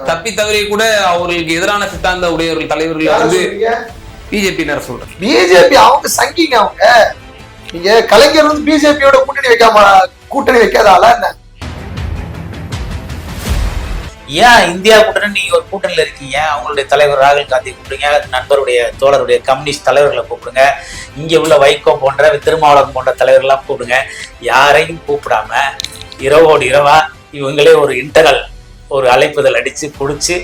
தப்பி தவறி கூட அவர்களுக்கு எதிரான சித்தாந்த உடையவர்கள் தலைவர்கள் வந்து பிஜேபியினர் சொல்றேன். பிஜேபி அவங்க சங்கிங்க. அவங்க நீங்க கலைஞர் வந்து பிஜேபியோட கூட்டணி வைக்காதால என்ன? ஏன் இந்தியா கூட்டணி நீங்க ஒரு கூட்டணியில இருக்கீங்க? அவங்களுடைய தலைவர் ராகுல் காந்தி கூப்பிடுங்க, நண்பருடைய தோழருடைய கம்யூனிஸ்ட் தலைவர்களை கூப்பிடுங்க, இங்க உள்ள வைகோ போன்ற திருமாவளவன் போன்ற தலைவர்கள்லாம் கூப்பிடுங்க. யாரையும் கூப்பிடாம இரவோடு இரவா இவங்களே ஒரு இன்டர்னல் ஒரு அழைப்புதல் அடிச்சு குடிச்சு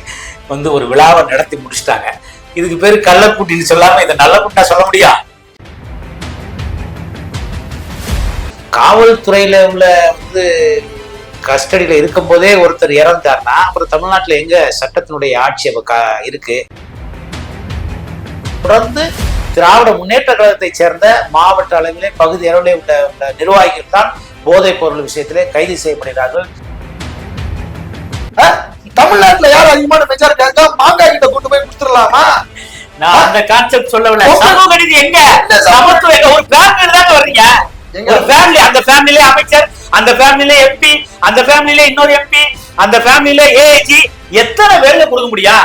வந்து ஒரு விழாவை நடத்தி முடிச்சுட்டாங்க. இதுக்கு பேரு கள்ளக்கூட்டின்னு சொல்லாம இதை நல்ல கூட்டா சொல்ல முடியும்? காவல்துறையில உள்ள வந்து கஸ்டடியில இருக்கும் போதே ஒருத்தர் இறந்தார்னா அப்புறம் தமிழ்நாட்டுல எங்க சட்டத்தினுடைய ஆட்சி இருக்கு? தொடர்ந்து திராவிட முன்னேற்ற கழகத்தை சேர்ந்த மாவட்ட அளவிலே பகுதி அளவிலே உள்ள நிர்வாகிகள் தான் போதைப் பொருள் விஷயத்திலே கைது செய்யப்படுகிறார்கள். தமிழ்நாட்டுல யாரும் அதிகமான மெஜாரிட்டி மாங்காய் கிட்ட கொண்டு போய் கொடுத்துடலாமா? நான் அந்த கான்செப்ட் சொல்லவில்லை. சமூக நீதி எங்க? சமத்துவ ஒரு ஃபேமிலி தாங்க வர்றீங்க. ஒரு ஃபேமிலி, அந்த ஃபேமிலியில அமைச்சர், அந்த ஃபேமிலியில எம்பி, அந்த ஃபேமிலியில இன்னொரு எம்பி, அந்த ஃபேமிலியில ஏஐஜி, எத்தனை பேருக்கு கொடுக்க முடியும்?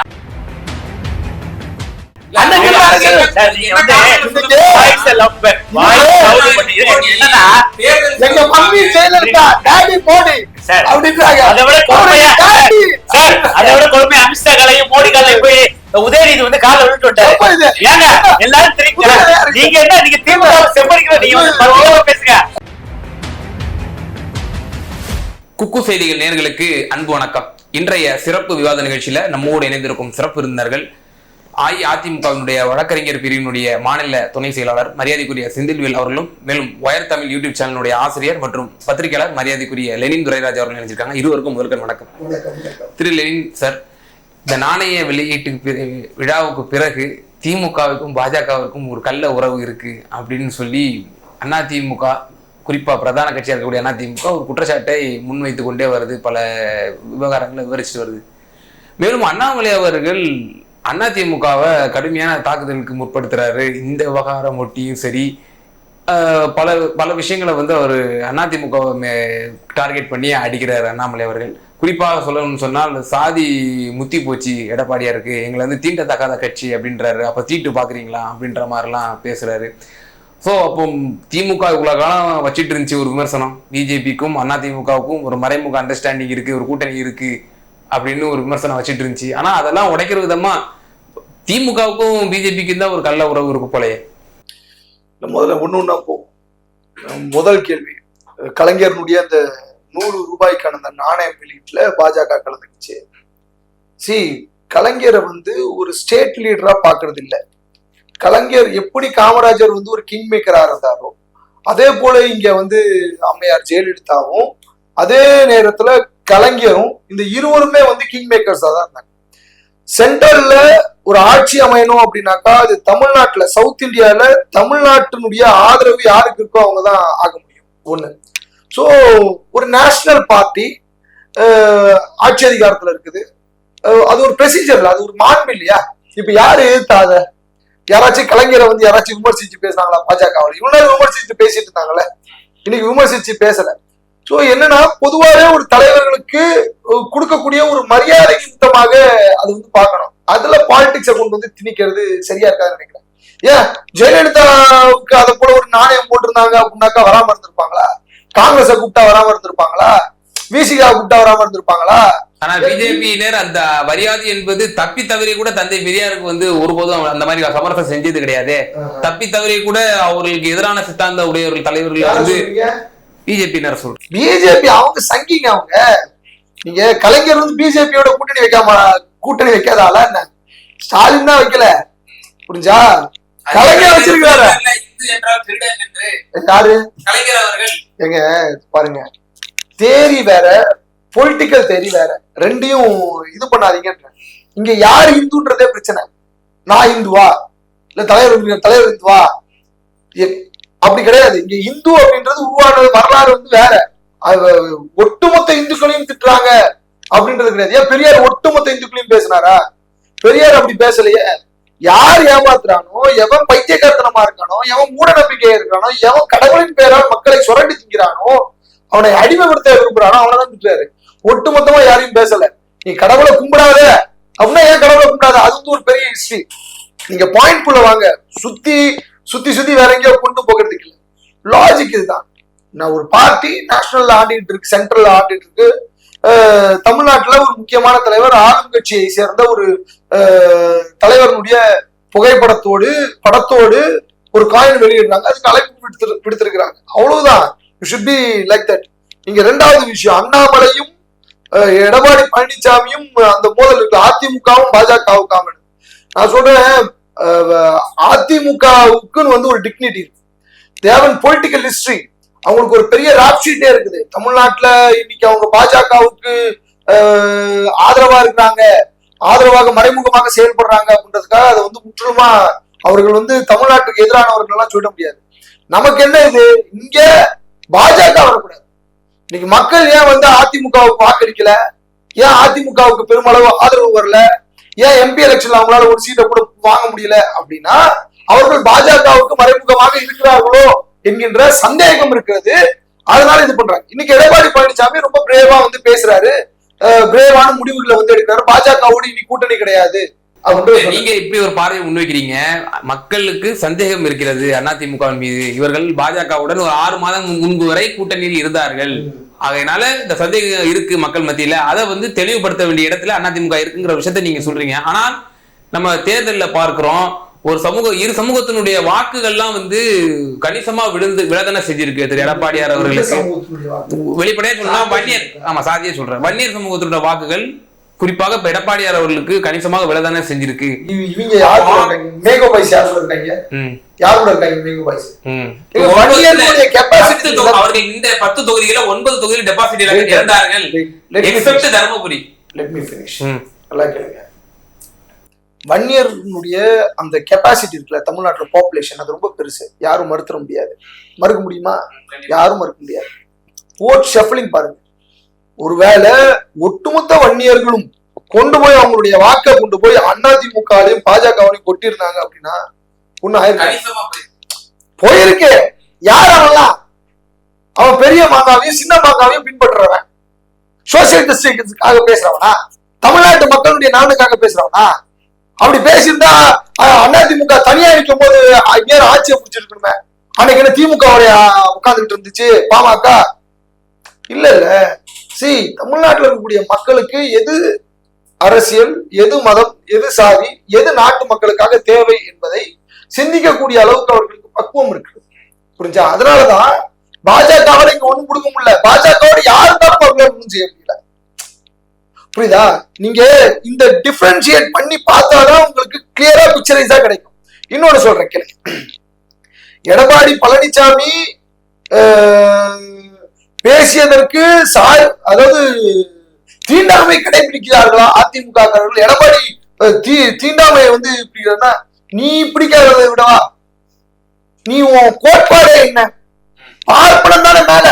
அமித்ஷா கலையும் மோடி கலையும் போய் உதயநிதி வந்து கால விட்டு விட்டாரு. ஏங்க எல்லாரும் தெரியுங்க. நீங்க என்ன நீங்க திமுக செம்பரிக்கிற நீங்க பேசுங்க. குக்கு செய்திகள் நேயர்களுக்கு அன்பு வணக்கம். இன்றைய சிறப்பு விவாத நிகழ்ச்சியில நம்மோடு இணைந்திருக்கும் சிறப்பு விருந்தினர்கள் அஇஅதிமுகவினுடைய வழக்கறிஞர் பிரிவினுடைய மாநில துணை செயலாளர் மரியாதைக்குரிய செந்தில்வேல் அவர்களும், மேலும் ஒயர் தமிழ் யூடியூப் சேனலுடைய ஆசிரியர் மற்றும் பத்திரிகையாளர் மரியாதைக்குரிய லெனின் துரைராஜ் அவர்கள் நினைச்சிருக்காங்க. இருவருக்கும் முதல்கண் வணக்கம். திரு லெனின் சார், இந்த நாணய வெளியீட்டு விழாவுக்கு பிறகு திமுகவுக்கும் பாஜகவிற்கும் ஒரு கள்ள உறவு இருக்கு அப்படின்னு சொல்லி அதிமுக, குறிப்பா பிரதான கட்சியாக இருக்கக்கூடிய அதிமுக ஒரு குற்றச்சாட்டை முன்வைத்து கொண்டே வருது, பல விவகாரங்களை விவரிச்சுட்டு வருது. மேலும் அண்ணாமலை அவர்கள் அதிமுகவை கடுமையான தாக்குதலுக்கு முற்படுத்துறாரு. இந்த விவகாரம் ஒட்டியும் சரி, பல பல விஷயங்களை வந்து அவர் அதிமுகவை டார்கெட் பண்ணி அடிக்கிறார் அண்ணாமலை அவர்கள். குறிப்பாக சொல்லணும்னு சொன்னால், சாதி முத்தி போச்சு எடப்பாடியாருக்கு, எங்களை வந்து தீண்டத்தக்காத கட்சி அப்படின்றாரு. அப்போ தீட்டு பார்க்குறீங்களா அப்படின்ற மாதிரிலாம் பேசுறாரு. ஸோ அப்போ திமுக இவ்வளோ காலம் வச்சுட்டு இருந்துச்சு ஒரு விமர்சனம், பிஜேபிக்கும் அதிமுகவுக்கும் ஒரு மறைமுக அண்டர்ஸ்டாண்டிங் இருக்கு, ஒரு கூட்டணி இருக்கு அப்படின்னு ஒரு விமர்சனம் வச்சுட்டு இருந்துச்சு. ஆனால் அதெல்லாம் உடைக்கிற விதமா திமுகவுக்கும் பிஜேபிக்கும் தான் ஒரு கள்ள உறவு இருக்கு போலயே. முதல்ல ஒண்ணு முதல் கேள்வி, கலைஞருடைய அந்த 100 ரூபாய்க்கான அந்த நாணயம் வெளியீட்டுல பாஜக கலந்துக்குச்சு. கலைஞரை வந்து ஒரு ஸ்டேட் லீடரா பாக்குறது இல்ல. கலைஞர் எப்படி காமராஜர் வந்து ஒரு கிங் மேக்கரா இருந்தாரோ அதே போல இங்க வந்து அம்மையார் ஜெயலலிதாவும், அதே நேரத்துல கலைஞரும், இந்த இருவருமே வந்து கிங் மேக்கர்ஸா தான் இருந்தாங்க. சென்ட்ரல்ல ஒரு ஆட்சி அமையணும் அப்படின்னாக்கா அது தமிழ்நாட்டுல, சவுத் இந்தியால தமிழ்நாட்டினுடைய ஆதரவு யாருக்கு இருக்கோ அவங்கதான் ஆக முடியும். ஒண்ணு. ஸோ ஒரு நேஷனல் பார்ட்டி ஆட்சி அதிகாரத்துல இருக்குது. அது ஒரு ப்ரொசீஜர்ல, அது ஒரு மாண்பு இல்லையா? இப்ப யாரு எதிர்த்தாத? யாராச்சும் கலைஞரை வந்து யாராச்சும் விமர்சிச்சு பேசினாங்களா? பாஜகவில் இவ்வளவு விமர்சிச்சு பேசிட்டு இருந்தாங்களே, இன்னைக்கு விமர்சிச்சு பேசல. ஸோ என்னன்னா, பொதுவாகவே ஒரு தலைவர்களுக்கு கொடுக்கக்கூடிய ஒரு மரியாதை சுத்தமாக அது வந்து பார்க்கணும். அதுல பாலிடிக்ஸை கொண்டு வந்து திணிக்கிறது சரியா இருக்காதுன்னு நினைக்கிறேன். ஏன் ஜெயலலிதாவுக்கு அதை போல ஒரு நாணயம் போட்டிருந்தாங்க அப்படின்னாக்கா வராம இருந்திருப்பாங்களா? காங்கிரஸை கூப்பிட்டா வராம இருந்திருப்பாங்களா? விசிகா கூப்பிட்டா வராம இருந்திருப்பாங்களா? ஆனா பிஜேபியினர் அந்த மரியாதை என்பது தப்பி தவறி கூட தந்தை பெரியாருக்கு வந்து ஒருபோதும் அந்த மாதிரி சமரசம் செஞ்சது கிடையாது. தப்பி தவறி கூட அவர்களுக்கு எதிரான சித்தாந்த உடையவர்கள் தலைவர்கள் வந்து பிஜேபியினர் சொல்றேன். பிஜேபி அவங்க சங்கிங்க. அவங்க நீங்க கலைஞர் வந்து பிஜேபியோட கூட்டணி வைக்காதால என்ன? ஸ்டாலின் தான் வைக்கல, புரிஞ்சா? கலைஞர் வச்சிருக்காரு. யாரு? கலைஞர் அவர்கள். எங்க பாருங்க, தேரி வேற, பொலிட்டிக்கல் தேரி வேற, ரெண்டையும் இது பண்ணாதீங்க. இங்க யாரு இந்துன்றதே பிரச்சனை. நான் இந்துவா இல்ல தலைவர் இந்துவா அப்படி கிடையாது. இங்க இந்து அப்படின்றது உருவானது வரலாறு வந்து வேற. ஒட்டுமொத்த இந்துக்களையும் திட்டுறாங்க அப்படின்றது கிடையாது. ஏன் பெரியார் ஒட்டுமொத்த இந்துக்களையும் பேசினாரா? பெரியார் அப்படி பேசலையே. யார் ஏமாத்துறானோ, எவன் பைத்தியக்காரத்தனமா இருக்கானோ, எவன் மூட நம்பிக்கையா இருக்கானோ, எவன் கடவுளின் பேரால் மக்களை சுரண்டி திங்கிறானோ, அவனை அடிமைப்படுத்த விரும்புறானோ அவனதான் திட்டுறாரு. ஒட்டுமொத்தமா யாரையும் பேசல. நீ கடவுளை கும்பிடாத அப்படின்னா ஏன் கடவுளை கும்பிடாத, அது வந்து ஒரு பெரிய ஹிஸ்டரி. நீங்க பாயிண்ட் குள்ள வாங்க, சுத்தி சுத்தி சுத்தி வேற எங்கேயோ கொண்டு போகிறதுக்கு இல்லை. லாஜிக் இதுதான். நான் ஒரு பார்ட்டி நேஷனல்ல ஆடிட்டு இருக்கு, சென்ட்ரல்ல ஆடிட்டு இருக்கு. தமிழ்நாட்டுல ஒரு முக்கியமான தலைவர், ஆளும் கட்சியை சேர்ந்த ஒரு தலைவருடைய படத்தோடு ஒரு காயின் வெளியிடுறாங்க, அதுக்கு அழைப்பு விடுத்திருக்கிறாங்க. அவ்வளவுதான். You should be like that. இங்க ரெண்டாவது விஷயம், அண்ணாமலையும் எடப்பாடி பழனிசாமியும் அந்த மோதல் இருக்கு, அதிமுகவும் பாஜகவுக்காம. நான் சொல்றேன், அதிமுகவுக்குன்னு வந்து ஒரு டிக்னிட்டி இருக்கு, தேவன் பொலிட்டிக்கல் ஹிஸ்டரி, அவங்களுக்கு ஒரு பெரிய ராப் ஷீட்டே இருக்குது. தமிழ்நாட்டுல இன்னைக்கு அவங்க பாஜகவுக்கு ஆதரவா இருக்கிறாங்க, ஆதரவாக மறைமுகமாக செயல்படுறாங்க அப்படின்றதுக்காக அதை வந்து முற்றிலுமா அவர்கள் வந்து தமிழ்நாட்டுக்கு எதிரானவர்கள் எல்லாம் சொல்ல முடியாது. நமக்கு என்ன இது, இங்க பாஜக வரக்கூடாது. இன்னைக்கு மக்கள் ஏன் வந்து அதிமுகவுக்கு வாக்களிக்கல, ஏன் அதிமுகவுக்கு பெருமளவு ஆதரவு வரல, ஏன் எம்பி எலெக்ஷன்ல அவங்களால ஒரு சீட்டை கூட வாங்க முடியல அப்படின்னா அவர்கள் பாஜகவுக்கு மறைமுகமாக இருக்கிறார்களோ என்கின்ற சந்தேகம் இருக்கிறது. அதனால இது பண்றாங்க. இன்னைக்கு எடப்பாடி பழனிசாமி ரொம்ப பிரேவா வந்து பேசுறாரு, பிரேவான முடிவுகளை வந்து எடுக்கிறாரு, பாஜகவோடு இனி கூட்டணி கிடையாது. நீங்க இப்படி ஒரு பார்வையை முன்வைக்கிறீங்க, மக்களுக்கு சந்தேகம் இருக்கிறது அதிமுக மீது, இவர்கள் பாஜகவுடன் ஒரு 6 மாதம் முன்பு வரை கூட்டணியில் இருந்தார்கள், அதனால இந்த சந்தேகம் இருக்கு மக்கள் மத்தியில, அதை வந்து தெளிவுபடுத்த வேண்டிய இடத்துல அதிமுக இருக்குங்கிற விஷயத்த நீங்க சொல்றீங்க. ஆனால் நம்ம தேர்தலில் பார்க்கிறோம், ஒரு இரு சமூகத்தினுடைய வாக்குகள்லாம் வந்து கணிசமா விழதான செஞ்சிருக்கு திரு எடப்பாடியார் அவர்களுக்கு. வெளிப்படையா சொன்னா வன்னியர், ஆமா சாதியே சொல்றேன், வன்னியர் சமூகத்தினுடைய வாக்குகள் குறிப்பாக இப்ப எடப்பாடியார் அவர்களுக்கு கணிசமாக விழதான செஞ்சிருக்கு. இவங்க மேகோ பாய்ஸ் யாரோட இருக்காங்க, யாரோட இருக்காங்க மேகோ பாய்ஸ்? அவர்கள் இந்த 10 தொகுதிகளை 9 தொகுதியில் டெபாசிட் இழந்தார்கள், except Dharmapuri. Let me finish. நல்லா கேளுங்க. வன்னியர்களுடைய அந்த கெப்பாசிட்டி இருக்குல்ல, தமிழ்நாட்டுல பாப்புலேஷன் அது ரொம்ப பெருசு, யாரும் மறுக்க முடியாது. மறுக்க முடியுமா? யாரும் மறுக்க முடியாது. ஓட் ஷஃப்லிங் பாருங்க. ஒருவேளை ஒட்டுமொத்த வன்னியர்களும் கொண்டு போய் அவங்களுடைய வாக்கை கொண்டு போய் அதிமுகவையும் பாஜகவையும் கொட்டியிருந்தாங்க அப்படின்னா ஒன்னும் ஆயிருக்கு, போயிருக்கு. யார் அவன்லாம்? அவன் பெரிய மாங்காவையும் சின்ன மாங்காவையும் பின்பற்றுறவன், சோசியல் டிஸ்ட்ரிக்டுக்காக பேசுறவனா, தமிழ்நாட்டு மக்களுடைய நலனுக்காக பேசுறவனா? அப்படி பேசியிருந்தா அதிமுக தனியா நிற்கும் போது நேரம் ஆட்சியை பிடிச்சிருக்கணுமே. அன்னைக்கு என்ன திமுக உட்கார்ந்துட்டு இருந்துச்சு பாமக? இல்ல இல்ல. தமிழ்நாட்டில் இருக்கக்கூடிய மக்களுக்கு எது அரசியல், எது மதம், எது சாதி, எது நாட்டு மக்களுக்காக தேவை என்பதை சிந்திக்கக்கூடிய அளவுக்கு அவர்களுக்கு பக்குவம் இருக்கு. புரிஞ்சா? அதனாலதான் பாஜகவோட இங்க ஒண்ணும் கொடுக்க முடியல, பாஜகவோட யாருந்தாலும் அவர்களால் ஒண்ணும் செய்ய முடியல. புரியுதா? நீங்க இந்த டிஃபரன்ஷியேட் பண்ணி பார்த்தாதான் உங்களுக்கு கிளியரா பிக்சரைஸா கிடைக்கும். இன்னொன்னு சொல்றேன் கேளு. எடப்பாடி பழனிசாமி பேசியதற்கு அதாவது தீண்டாமை கடைபிடிக்கிறார்களா அதிமுக? எடப்பாடி தீண்டாமையை வந்து பிடிக்கிறா, நீ பிடிக்காததை விடவா? நீ உன் கோட்பாடே என்ன? பார்ப்பனம் தானே மேல,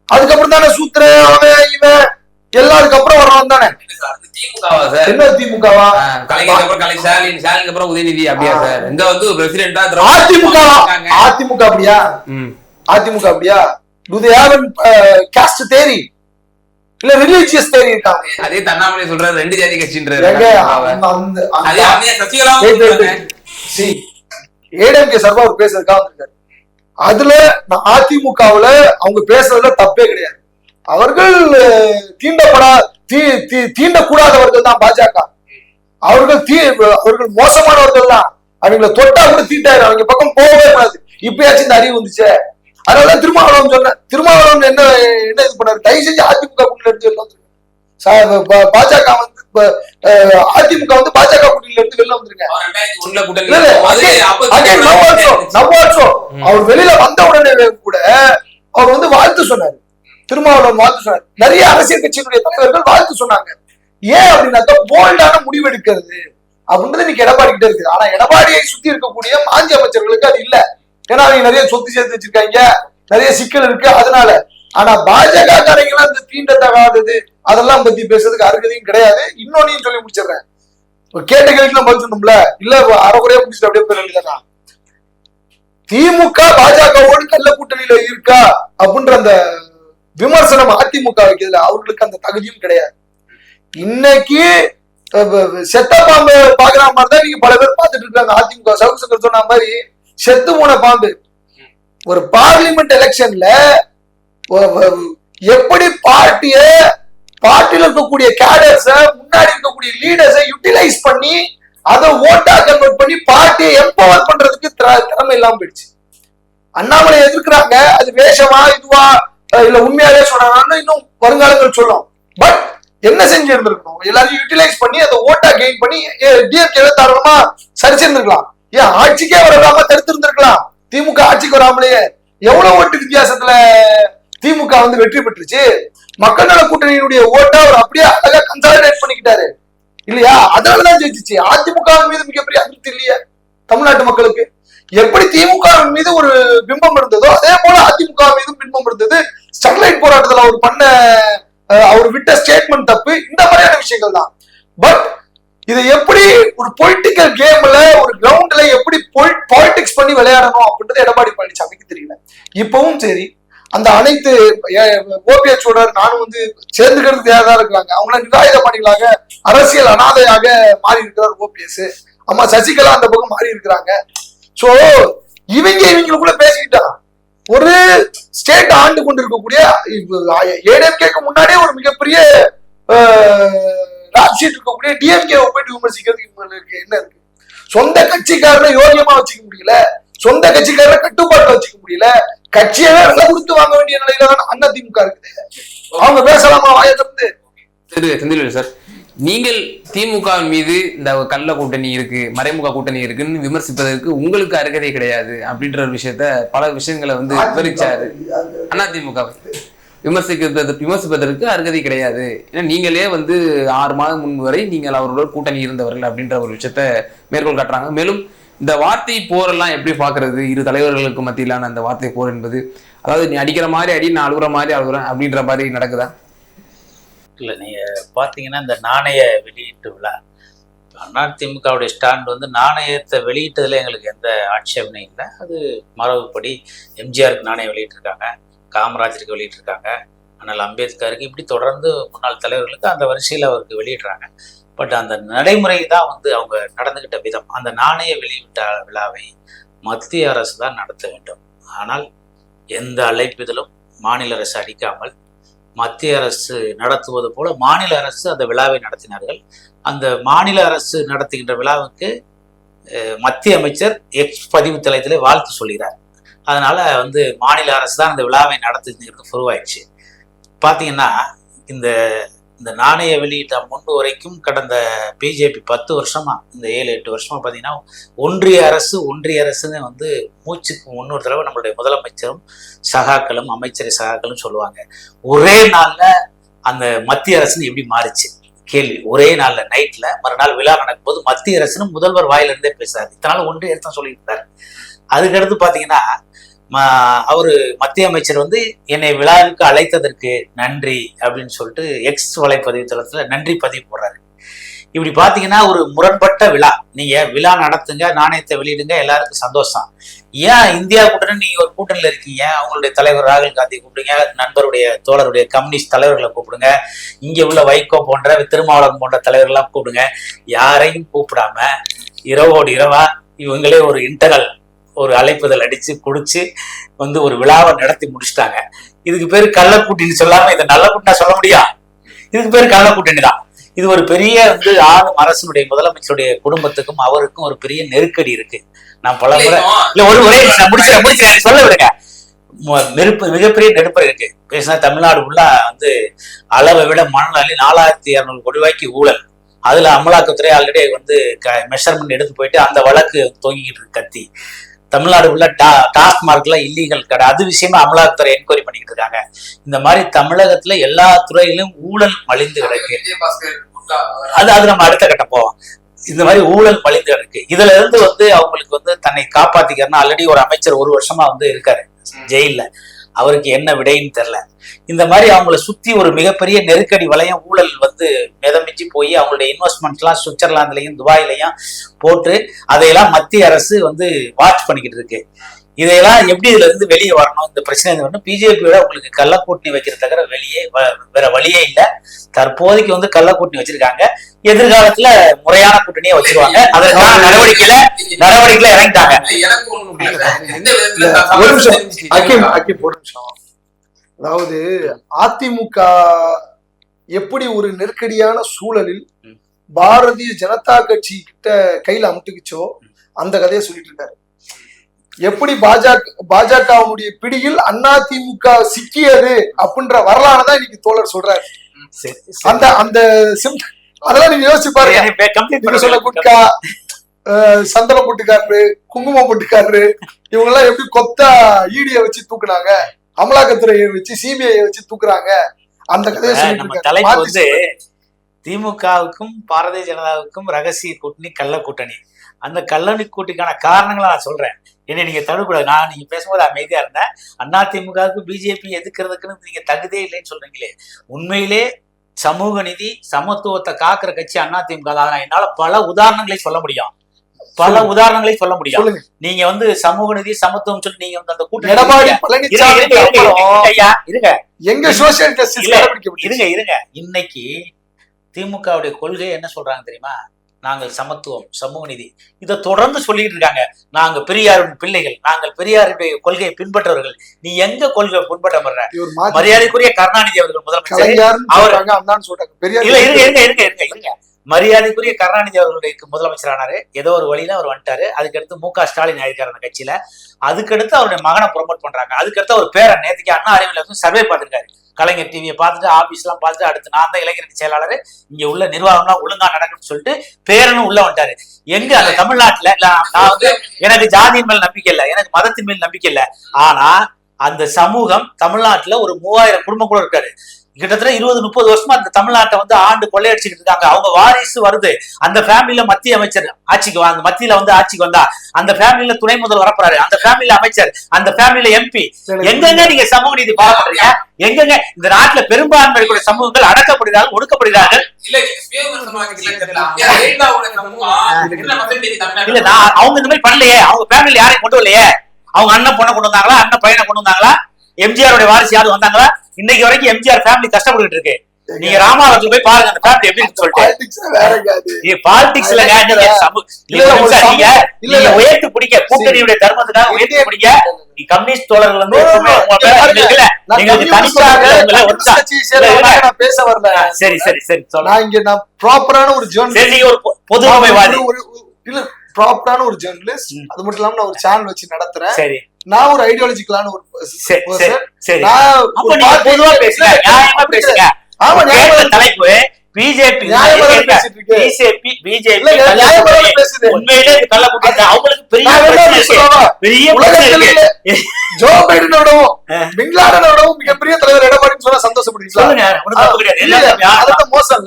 அதுக்கப்புறம் தானே சூத்திரன் அவன் இவன் எல்லாருக்கு அப்புறம் வரவன் தானே. என்ன திமுகவா? உதயநிதி அப்படியா சார்? இங்க வந்து பிரசிடென்டா அதிமுக அப்படியா? அதிமுக அப்படியா? Do they have caste theory? இல்ல ரிலிஜியஸ் theory இருக்காங்க. அதே தன்னாமலே சொல்றாரு, ரெண்டு ஜாதி கட்சின்றாரு. ஏடிஎம்கே சர்வா அவர் பேசுறதுக்காக வந்திருக்காரு. அதுல அதிமுகவுல அவங்க பேசுறதுல தப்பே கிடையாது. அவர்கள் தீண்டக்கூடாதவர்கள் தான் பாஜக. அவர்கள் மோசமானவர்கள் தான். அவங்களை தொட்டா கூட தீட்டாயிரும், அவங்க பக்கம் போகவே கூடாது. இப்பயாச்சும் இந்த அறிவு வந்துச்சு. அதனாலதான் திருமாவளவன் சொன்னேன். திருமாவளவன் என்ன இது பண்ணாரு, தயவு செஞ்சு அதிமுக கூட்டணியில இருந்து வெளில வந்துருங்க. பாஜக வந்து அதிமுக வந்து பாஜக கூட்டணியில இருந்து வெளில வந்துருங்க. அவர் வெளியில வந்த உடனே கூட அவர் வந்து வாழ்த்து சொன்னாரு, திருமாவளவன் வாழ்த்து சொன்னார். நிறைய அரசியல் கட்சியினுடைய தலைவர்கள் வாழ்த்து சொன்னாங்க. ஏன் அப்படின்னாக்கா போல்டான முடிவு எடுக்கிறது அப்படின்றது இன்னைக்கு எடப்பாடி கிட்ட இருக்குது. ஆனா எடப்பாடியை சுத்தி இருக்கக்கூடிய மாஞ்சி அமைச்சர்களுக்கு அது இல்ல. ஏன்னா அவங்க நிறைய சொத்து சேர்த்து வச்சிருக்காங்க, நிறைய சிக்கல் இருக்கு, அதனால. ஆனா பாஜக காரங்களாம் இந்த தீண்டத்தகாதது அதெல்லாம் பத்தி பேசுறதுக்கு அருகதையும் கிடையாது. இன்னொன்னையும் சொல்லி முடிச்சிடுறேன். கேட்ட கேள்விக்கெல்லாம் பதில் சொல்லணும்ல, இல்ல அரைக்குறையா முடிச்சுட்டு அப்படியே போயிட வேண்டியதானா? திமுக பாஜகவோடு கள்ள கூட்டணியில இருக்கா அப்படின்ற அந்த விமர்சனம் அதிமுக வைக்கிறதுல அவர்களுக்கு அந்த தகுதியும் கிடையாது. இன்னைக்கு செத்த பாம்பு பாக்குற மாதிரி தான் நீங்க பல பேர் பார்த்துட்டு இருக்காங்க. அதிமுக சவுக்கு சங்கர் சொன்ன மாதிரி செத்து போன பாம்பு. ஒரு பார்லிமெண்ட் எலெக்ஷன்ல எப்படி பார்ட்டியில இருக்கக்கூடிய கேடர்ஸ, முன்னாடி இருக்கக்கூடிய லீடர்ஸை யூட்டிலைஸ் பண்ணி அதை ஓட்டா கன்வெர்ட் பண்ணி பார்ட்டியை எம்பவர் பண்றதுக்கு திறமை இல்லாம போயிடுச்சு. அண்ணாமலை எதிர்க்கிறாங்க, அது வேஷமா இதுவா இல்ல உண்மையாவே சொன்னாங்கன்னு இன்னும் வருங்காலங்கள் சொல்லும். பட் என்ன செஞ்சு இருந்திருக்கணும், எல்லாரையும் யூட்டிலைஸ் பண்ணி அதை ஓட்டா கெயின் பண்ணி டிஎம்கே தாராளமா சரிச்சிருந்திருக்கலாம். ஏன் ஆட்சிக்கே வராம தடுத்து இருந்திருக்கலாம். திமுக ஆட்சிக்கு வராமலேயே எவ்வளவு ஓட்டு வித்தியாசத்துல திமுக வந்து வெற்றி பெற்றுச்சு. மக்கள் நல கூட்டணியினுடைய ஓட்டை அவர் அப்படியே அழகா கன்சாலிடேட் பண்ணிக்கிட்டாரு இல்லையா? அதனாலதான் ஜெயிச்சிச்சு. அதிமுக மீது மிகப்பெரிய அதிருப்தி இல்லையா தமிழ்நாட்டு மக்களுக்கு? எப்படி திமுக மீது ஒரு பிம்பம் இருந்ததோ அதே போல அதிமுக மீதும் பிம்பம் இருந்தது. ஸ்டெர்லைட் போராட்டத்துல அவர் பண்ண அவர் விட்ட ஸ்டேட்மெண்ட் தப்பு. இந்த மாதிரியான விஷயங்கள் தான். பட் இதை எப்படி ஒரு பொலிட்டிக்கல் கேம்ல ஒரு கிரவுண்ட்ல எப்படி பாலிடிக்ஸ் பண்ணி விளையாடணும் அப்படின்றது எடப்பாடி பழனிசாமிக்கு தெரியல. இப்பவும் சரி, அந்த அனைத்து ஓபிஎஸ் சொல்றாரு, நானும் வந்து சேர்ந்துக்கிறதுக்கு தயாரா இருக்கிறாங்க. அவங்கள நிராயுதம் பண்ணிக்கலாங்க. அரசியல் அனாதையாக மாறி இருக்கிறார் ஓபிஎஸ். அம்மா சசிகலா அந்த பக்கம் மாறி இருக்கிறாங்க. சோ இவங்களுக்குள்ள பேசிக்கிட்டான். ஒரு ஸ்டேட் ஆண்டு கொண்டிருக்கக்கூடிய ஏடிஎம்கேக்கு முன்னாடியே ஒரு மிகப்பெரிய ராஜ்ஷீட் இருக்கக்கூடிய டிஎம்கே போயிட்டு விமர்சிக்கிறதுக்கு என்ன இருக்கு? சொந்த கட்சிக்காரரை யோகியமா வச்சுக்க முடியல, சொந்த கட்சிக்காரரை கட்டுப்பாட்டு வச்சுக்க முடியல, கட்சியவே விலை கொடுத்து வாங்க வேண்டிய நிலையில தான் அதிமுக இருக்குது. அவங்க பேசலாமா வாயத்திலிருந்து? செந்தில் சார், நீங்கள் திமுக மீது இந்த கள்ள கூட்டணி இருக்கு, மறைமுக கூட்டணி இருக்குன்னு விமர்சிப்பதற்கு உங்களுக்கு அருகதை கிடையாது அப்படின்ற ஒரு விஷயத்த பல விஷயங்களை வந்து விவரிச்சாரு. அதிமுக விமர்சிப்பதற்கு அருகதை கிடையாது. ஏன்னா நீங்களே வந்து 6 மாதம் முன்பு வரை நீங்கள் அவர்களோட கூட்டணி இருந்தவர்கள் அப்படின்ற ஒரு விஷயத்த மேற்கோள் காட்டுறாங்க. மேலும் இந்த வார்த்தை போரெல்லாம் எப்படி பாக்குறது? இரு தலைவர்களுக்கு மத்தியிலான அந்த வார்த்தை போர் என்பது, அதாவது நீ அடிக்கிற மாதிரி அடி, நான் அழுகுற மாதிரி அழுகுறேன் அப்படின்ற மாதிரி நடக்குதா? இல்ல, நீங்க பாத்தீங்கன்னா இந்த நாணய வெளியீட்டு விழா, அதிமுகவுடைய ஸ்டாண்ட் வந்து நாணயத்தை வெளியிட்டதுல எங்களுக்கு எந்த ஆட்சேபனையும் இல்லை. அது மரபுப்படி எம்ஜிஆருக்கு நாணயம் வெளியிட்டிருக்காங்க, காமராஜருக்கு வெளியிட்டிருக்காங்க, அண்ணல் அம்பேத்கருக்கு, இப்படி தொடர்ந்து முன்னாள் தலைவர்களுக்கு அந்த வரிசையில் அவருக்கு வெளியிடுறாங்க. பட் அந்த நடைமுறை தான் வந்து அவங்க நடந்துகிட்ட விதம். அந்த நாணய வெளியிட்ட விழாவை மத்திய அரசு தான் நடத்த வேண்டும். ஆனால் எந்த அழைப்பிதழும் மாநில அரசு அடிக்காமல் மத்திய அரசு நடத்துவது போல மாநில அரசு அந்த விழாவை நடத்தினார்கள். அந்த மாநில அரசு நடத்துகின்ற விழாவுக்கு மத்திய அமைச்சர் எக்ஸ் பதிவு தளத்திலே வாழ்த்து சொல்கிறார். அதனால வந்து மாநில அரசு தான் அந்த விழாவை நடத்துகிறது உருவாயிடுச்சு. பார்த்தீங்கன்னா இந்த நாணய வெளியிட்ட முன்பு வரைக்கும் கடந்த பிஜேபி 10 வருஷமா, இந்த 7-8 வருஷமா பார்த்தீங்கன்னா ஒன்றிய அரசுன்னு வந்து மூச்சுக்கு முன்னொரு தடவை நம்மளுடைய முதலமைச்சரும் சகாக்களும் அமைச்சரை சகாக்களும் சொல்லுவாங்க. ஒரே நாள்ல அந்த மத்திய அரசுன்னு எப்படி மாறிச்சு கேள்வி. ஒரே நாள்ல நைட்ல மறுநாள் விழா நடக்கும் போது மத்திய அரசுன்னு முதல்வர் வாயிலிருந்தே பேசுறாரு. இத்தனால ஒன்றிய அரசு தான் சொல்லிட்டு இருந்தாரு. அதுக்கடுத்து பாத்தீங்கன்னா அவரு மத்திய அமைச்சர் வந்து என்னை விழாவுக்கு அழைத்ததற்கு நன்றி அப்படின்னு சொல்லிட்டு எக்ஸ் வலைப்பதிவு தளத்துல நன்றி பதிவு போடுறாரு. இப்படி பாத்தீங்கன்னா ஒரு முரண்பட்ட விழா. நீங்க விழா நடத்துங்க, நாணயத்தை வெளியிடுங்க, எல்லாருக்கும் சந்தோஷம். ஏன் இந்தியா கூட்டணி நீங்க ஒரு கூட்டணியில இருக்கீங்க, அவங்களுடைய தலைவர் ராகுல் காந்தி கூப்பிடுங்க, நண்பருடைய தோழருடைய கம்யூனிஸ்ட் தலைவர்களை கூப்பிடுங்க, இங்க உள்ள வைகோ போன்ற திருமாவளவன் போன்ற தலைவர்கள்லாம் கூப்பிடுங்க. யாரையும் கூப்பிடாம இரவோடு இரவா இவங்களே ஒரு இன்டர்னல் ஒரு அழைப்புதல் அடிச்சு குடிச்சு வந்து ஒரு விழாவை நடத்தி முடிச்சுட்டாங்க. இதுக்கு பேரு கள்ளக்கூட்டணி சொல்லாம இதை நல்ல கூட்டணி சொல்ல முடியும்? இதுக்கு பேரு கள்ளக்கூட்டணி தான். இது ஒரு பெரிய வந்து ஆளும் அரசனுடைய முதலமைச்சருடைய குடும்பத்துக்கும் அவருக்கும் ஒரு பெரிய நெருக்கடி இருக்கு. நான் பல முறை இல்ல ஒரு ஒரே முடிச்சு சொல்ல விடுங்க. மிகப்பெரிய நெருப்படி இருக்கு. பேசினா தமிழ்நாடு உள்ள வந்து அளவை விட மணலாளி 4200 கோடி ரூபாய்க்கு ஊழல். அதுல அமலாக்கத்துறை ஆல்ரெடி வந்து மெஷர்மெண்ட் எடுத்து போயிட்டு அந்த வழக்கு தொங்கிக்கிட்டு இருக்கு கத்தி. தமிழ்நாடு உள்ள டாஸ்மார்க்ல இல்லீகல் கடை, அது விஷயமா அமலாக்கத்துறை என்கொயரி பண்ணிக்கிட்டு இருக்காங்க. இந்த மாதிரி தமிழகத்துல எல்லா துறையிலும் ஊழல் மலிந்து கிடக்கு. அது நம்ம அடுத்த கட்ட போவோம். இந்த மாதிரி ஊழல் மலிந்து கிடக்கு. இதுல இருந்து வந்து அவங்களுக்கு வந்து தன்னை காப்பாத்திக்கிறனா ஆல்ரெடி ஒரு அமைச்சர் 1 வருஷமா வந்து இருக்காரு ஜெயில. அவருக்கு என்ன விடைன்னு தெரியல. இந்த மாதிரி அவங்கள சுத்தி ஒரு மிகப்பெரிய நெருக்கடி வளையம் ஊழல் வந்து மிதமிச்சு போய் அவங்களுடைய இன்வெஸ்ட்மெண்ட்ஸ் எல்லாம் சுவிட்சர்லாந்துலயும் துபாயிலையும் போட்டு அதையெல்லாம் மத்திய அரசு வந்து வாட்ச் பண்ணிக்கிட்டு இருக்கு. இதையெல்லாம் எப்படி இதுல இருந்து வெளியே வரணும், இந்த பிரச்சனை வரணும்? பிஜேபியோட உங்களுக்கு கள்ளக்கூட்டணி வைக்கிற தவிர வேற வழியே இல்லை. தற்போதைக்கு வந்து கள்ள கூட்டணி வச்சிருக்காங்க. எதிர்காலத்துல முறையான கூட்டணியை வச்சிருவாங்க. அதற்கான நடவடிக்கையில இறங்கிட்டாங்க. ஒரு நிமிஷம் ஒரு நிமிஷம். அதாவது அதிமுக எப்படி ஒரு நெருக்கடியான சூழலில் பாரதிய ஜனதா கட்சி கிட்ட கையில அமுட்டுக்குச்சோ அந்த கதையை சொல்லிட்டு இருக்காரு. எப்படி பாஜகவுடைய பிடியில் அதிமுக சிக்கியது அப்படின்ற வரலாறுதான் இன்னைக்கு தோழர் சொல்றாரு. அந்த அந்த அதெல்லாம் நீங்க யோசிச்சு பாருங்க. சொல்ல குட்கா, சந்தனம் போட்டுக்காரரு, குங்குமம் போட்டுக்காரரு, இவங்க எல்லாம் எப்படி கொத்தா ஈடிய வச்சு தூக்குனாங்க, அமலாக்கத்துறையை வச்சு சிபிஐ வச்சு தூக்குறாங்க. அந்த கதையை நம்ம தலைப்பு வந்து திமுகவுக்கும் பாரதிய ஜனதாவுக்கும் ரகசிய கூட்டணி, கள்ள கூட்டணி. அந்த கள்ளணி கூட்டணிக்கான காரணங்களை நான் சொல்றேன். என்ன நீங்க தடுக்கூடாது. நான் நீங்க பேசும்போது அமைதியா இருந்தேன். அதிமுகவுக்கு பிஜேபி எதுக்குறதுக்குன்னு நீங்க தகுதே இல்லைன்னு சொல்றீங்களே. உண்மையிலே சமூக நீதி சமத்துவத்தை காக்குற கட்சி அதிமுக தான். என்னால பல உதாரணங்களை சொல்ல முடியும். நீங்க வந்து சமூக நீதி சமத்துவம் சொல்லி நீங்க வந்து அந்த கூட்டணி இருங்க. இன்னைக்கு திமுகவுடைய கொள்கை என்ன சொல்றாங்க தெரியுமா? நாங்கள் சமத்துவம், சமூக நீதி, இதை தொடர்ந்து சொல்லிட்டு இருக்காங்க. நாங்க பெரியாரின் பிள்ளைகள், நாங்கள் பெரியாருடைய கொள்கையை பின்பற்றவர்கள். நீ எங்க கொள்கை பின்பற்ற பண்ற? மரியாதைக்குரிய கருணாநிதி அவர்கள் முதலமைச்சர். மரியாதைக்குரிய கருணாநிதி அவர்களுடைய முதலமைச்சர் ஆனாரு. ஏதோ ஒரு வழியில அவர் வந்துட்டாரு. அதுக்கடுத்து MK ஸ்டாலின் ஆயிருக்காரு அந்த கட்சியில. அதுக்கடுத்து அவருடைய மகனை ப்ரொமோட் பண்றாங்க. அதுக்கடுத்து அவர் பேரை நேற்றுக்கு அண்ணா அறிவியல் வந்து சர்வே பார்த்திருக்காரு. கலைஞர் டிவியை பார்த்துட்டு ஆபீஸ் எல்லாம் பார்த்துட்டு அடுத்து நான் தான் இளைஞரணி செயலாளர், இங்க உள்ள நிர்வாகம்லாம் ஒழுங்கா நடக்கும்னு சொல்லிட்டு பேரனும் உள்ள வந்துட்டாரு. எங்க அந்த தமிழ்நாட்டுல நான் வந்து எனக்கு ஜாதியின் மேல் நம்பிக்கை இல்லை, எனக்கு மதத்தின் மேல் நம்பிக்கை இல்லை. ஆனா அந்த சமூகம் தமிழ்நாட்டுல ஒரு 3000 குடும்பம் கூட இருக்காரு. கிட்டத்தட்ட 20-30 வருஷமா அந்த தமிழ்நாட்டை வந்து ஆண்டு கொள்ளையடிச்சுட்டு இருக்காங்க. அவங்க வாரிசு வருது. அந்த ஃபேமிலியில மத்திய அமைச்சர் ஆட்சிக்கு வாங்க, மத்தியில வந்து ஆட்சிக்கு வந்தா அந்த ஃபேமிலியில துணை முதல்வர் வரப்போறாரு, அந்த ஃபேமிலியில அமைச்சர், அந்த ஃபேமிலியில MP. எங்கெங்க நீங்க சமூக நீதி பாராட்டுறீங்க? எங்கெங்க இந்த நாட்டுல பெரும்பான்மையுடைய சமூகங்கள் அடக்கப்படுகிறார்கள், ஒடுக்கப்படுகிறார்கள்? இல்ல நான் அவங்க இந்த மாதிரி பண்ணலையே. அவங்க ஃபேமிலி யாரையும் கொண்டு வரலையே. அவங்க அண்ணன் பொண்ணை கொண்டு வந்தாங்களா, அண்ணன் பையனை கொண்டு வந்தாங்களா, எம்ஜிஆருடைய வாரிசு யாரும் வந்தாங்களா? இன்னைக்கு வரைக்கும் எம்ஜிஆர் ஃபேமிலி கஷ்டப்பட்டு இருக்கு. நீங்க ராமாவரத்துல போய் பாருங்க அந்த ஃபேமிலி எப்படி சொல்லிட்டு. பாலிடிக்ஸ் நீங்க உயர்த்து பிடிக்க கூட்டணியுடைய தர்மத்துக்காக உயர்த்து பிடிக்க நீ கம்யூனிஸ்ட் தோழர்கள் வந்து பேச வரல. சரி சரி சரி நான் ப்ராப்பரான ஒரு ஜேர்னலிஸ்ட், ஒரு பொதுமைவாதி இல்ல ப்ராப்பரான ஒரு ஜேர்னலிஸ்ட். அது மட்டும் இல்லாம நான் ஒரு சேனல் வச்சு நடத்துறேன். சரி, நான் ஒரு ஐடியாலஜிக்கலான ஒரு தலைப்பு பிஜேபி ஜோ பைடனோடவும் பின்லாடனோடவும் மிகப்பெரிய தலைவர் எடப்பாடின்னு சொன்னா சந்தோஷப்படுவீங்களா? மோசம்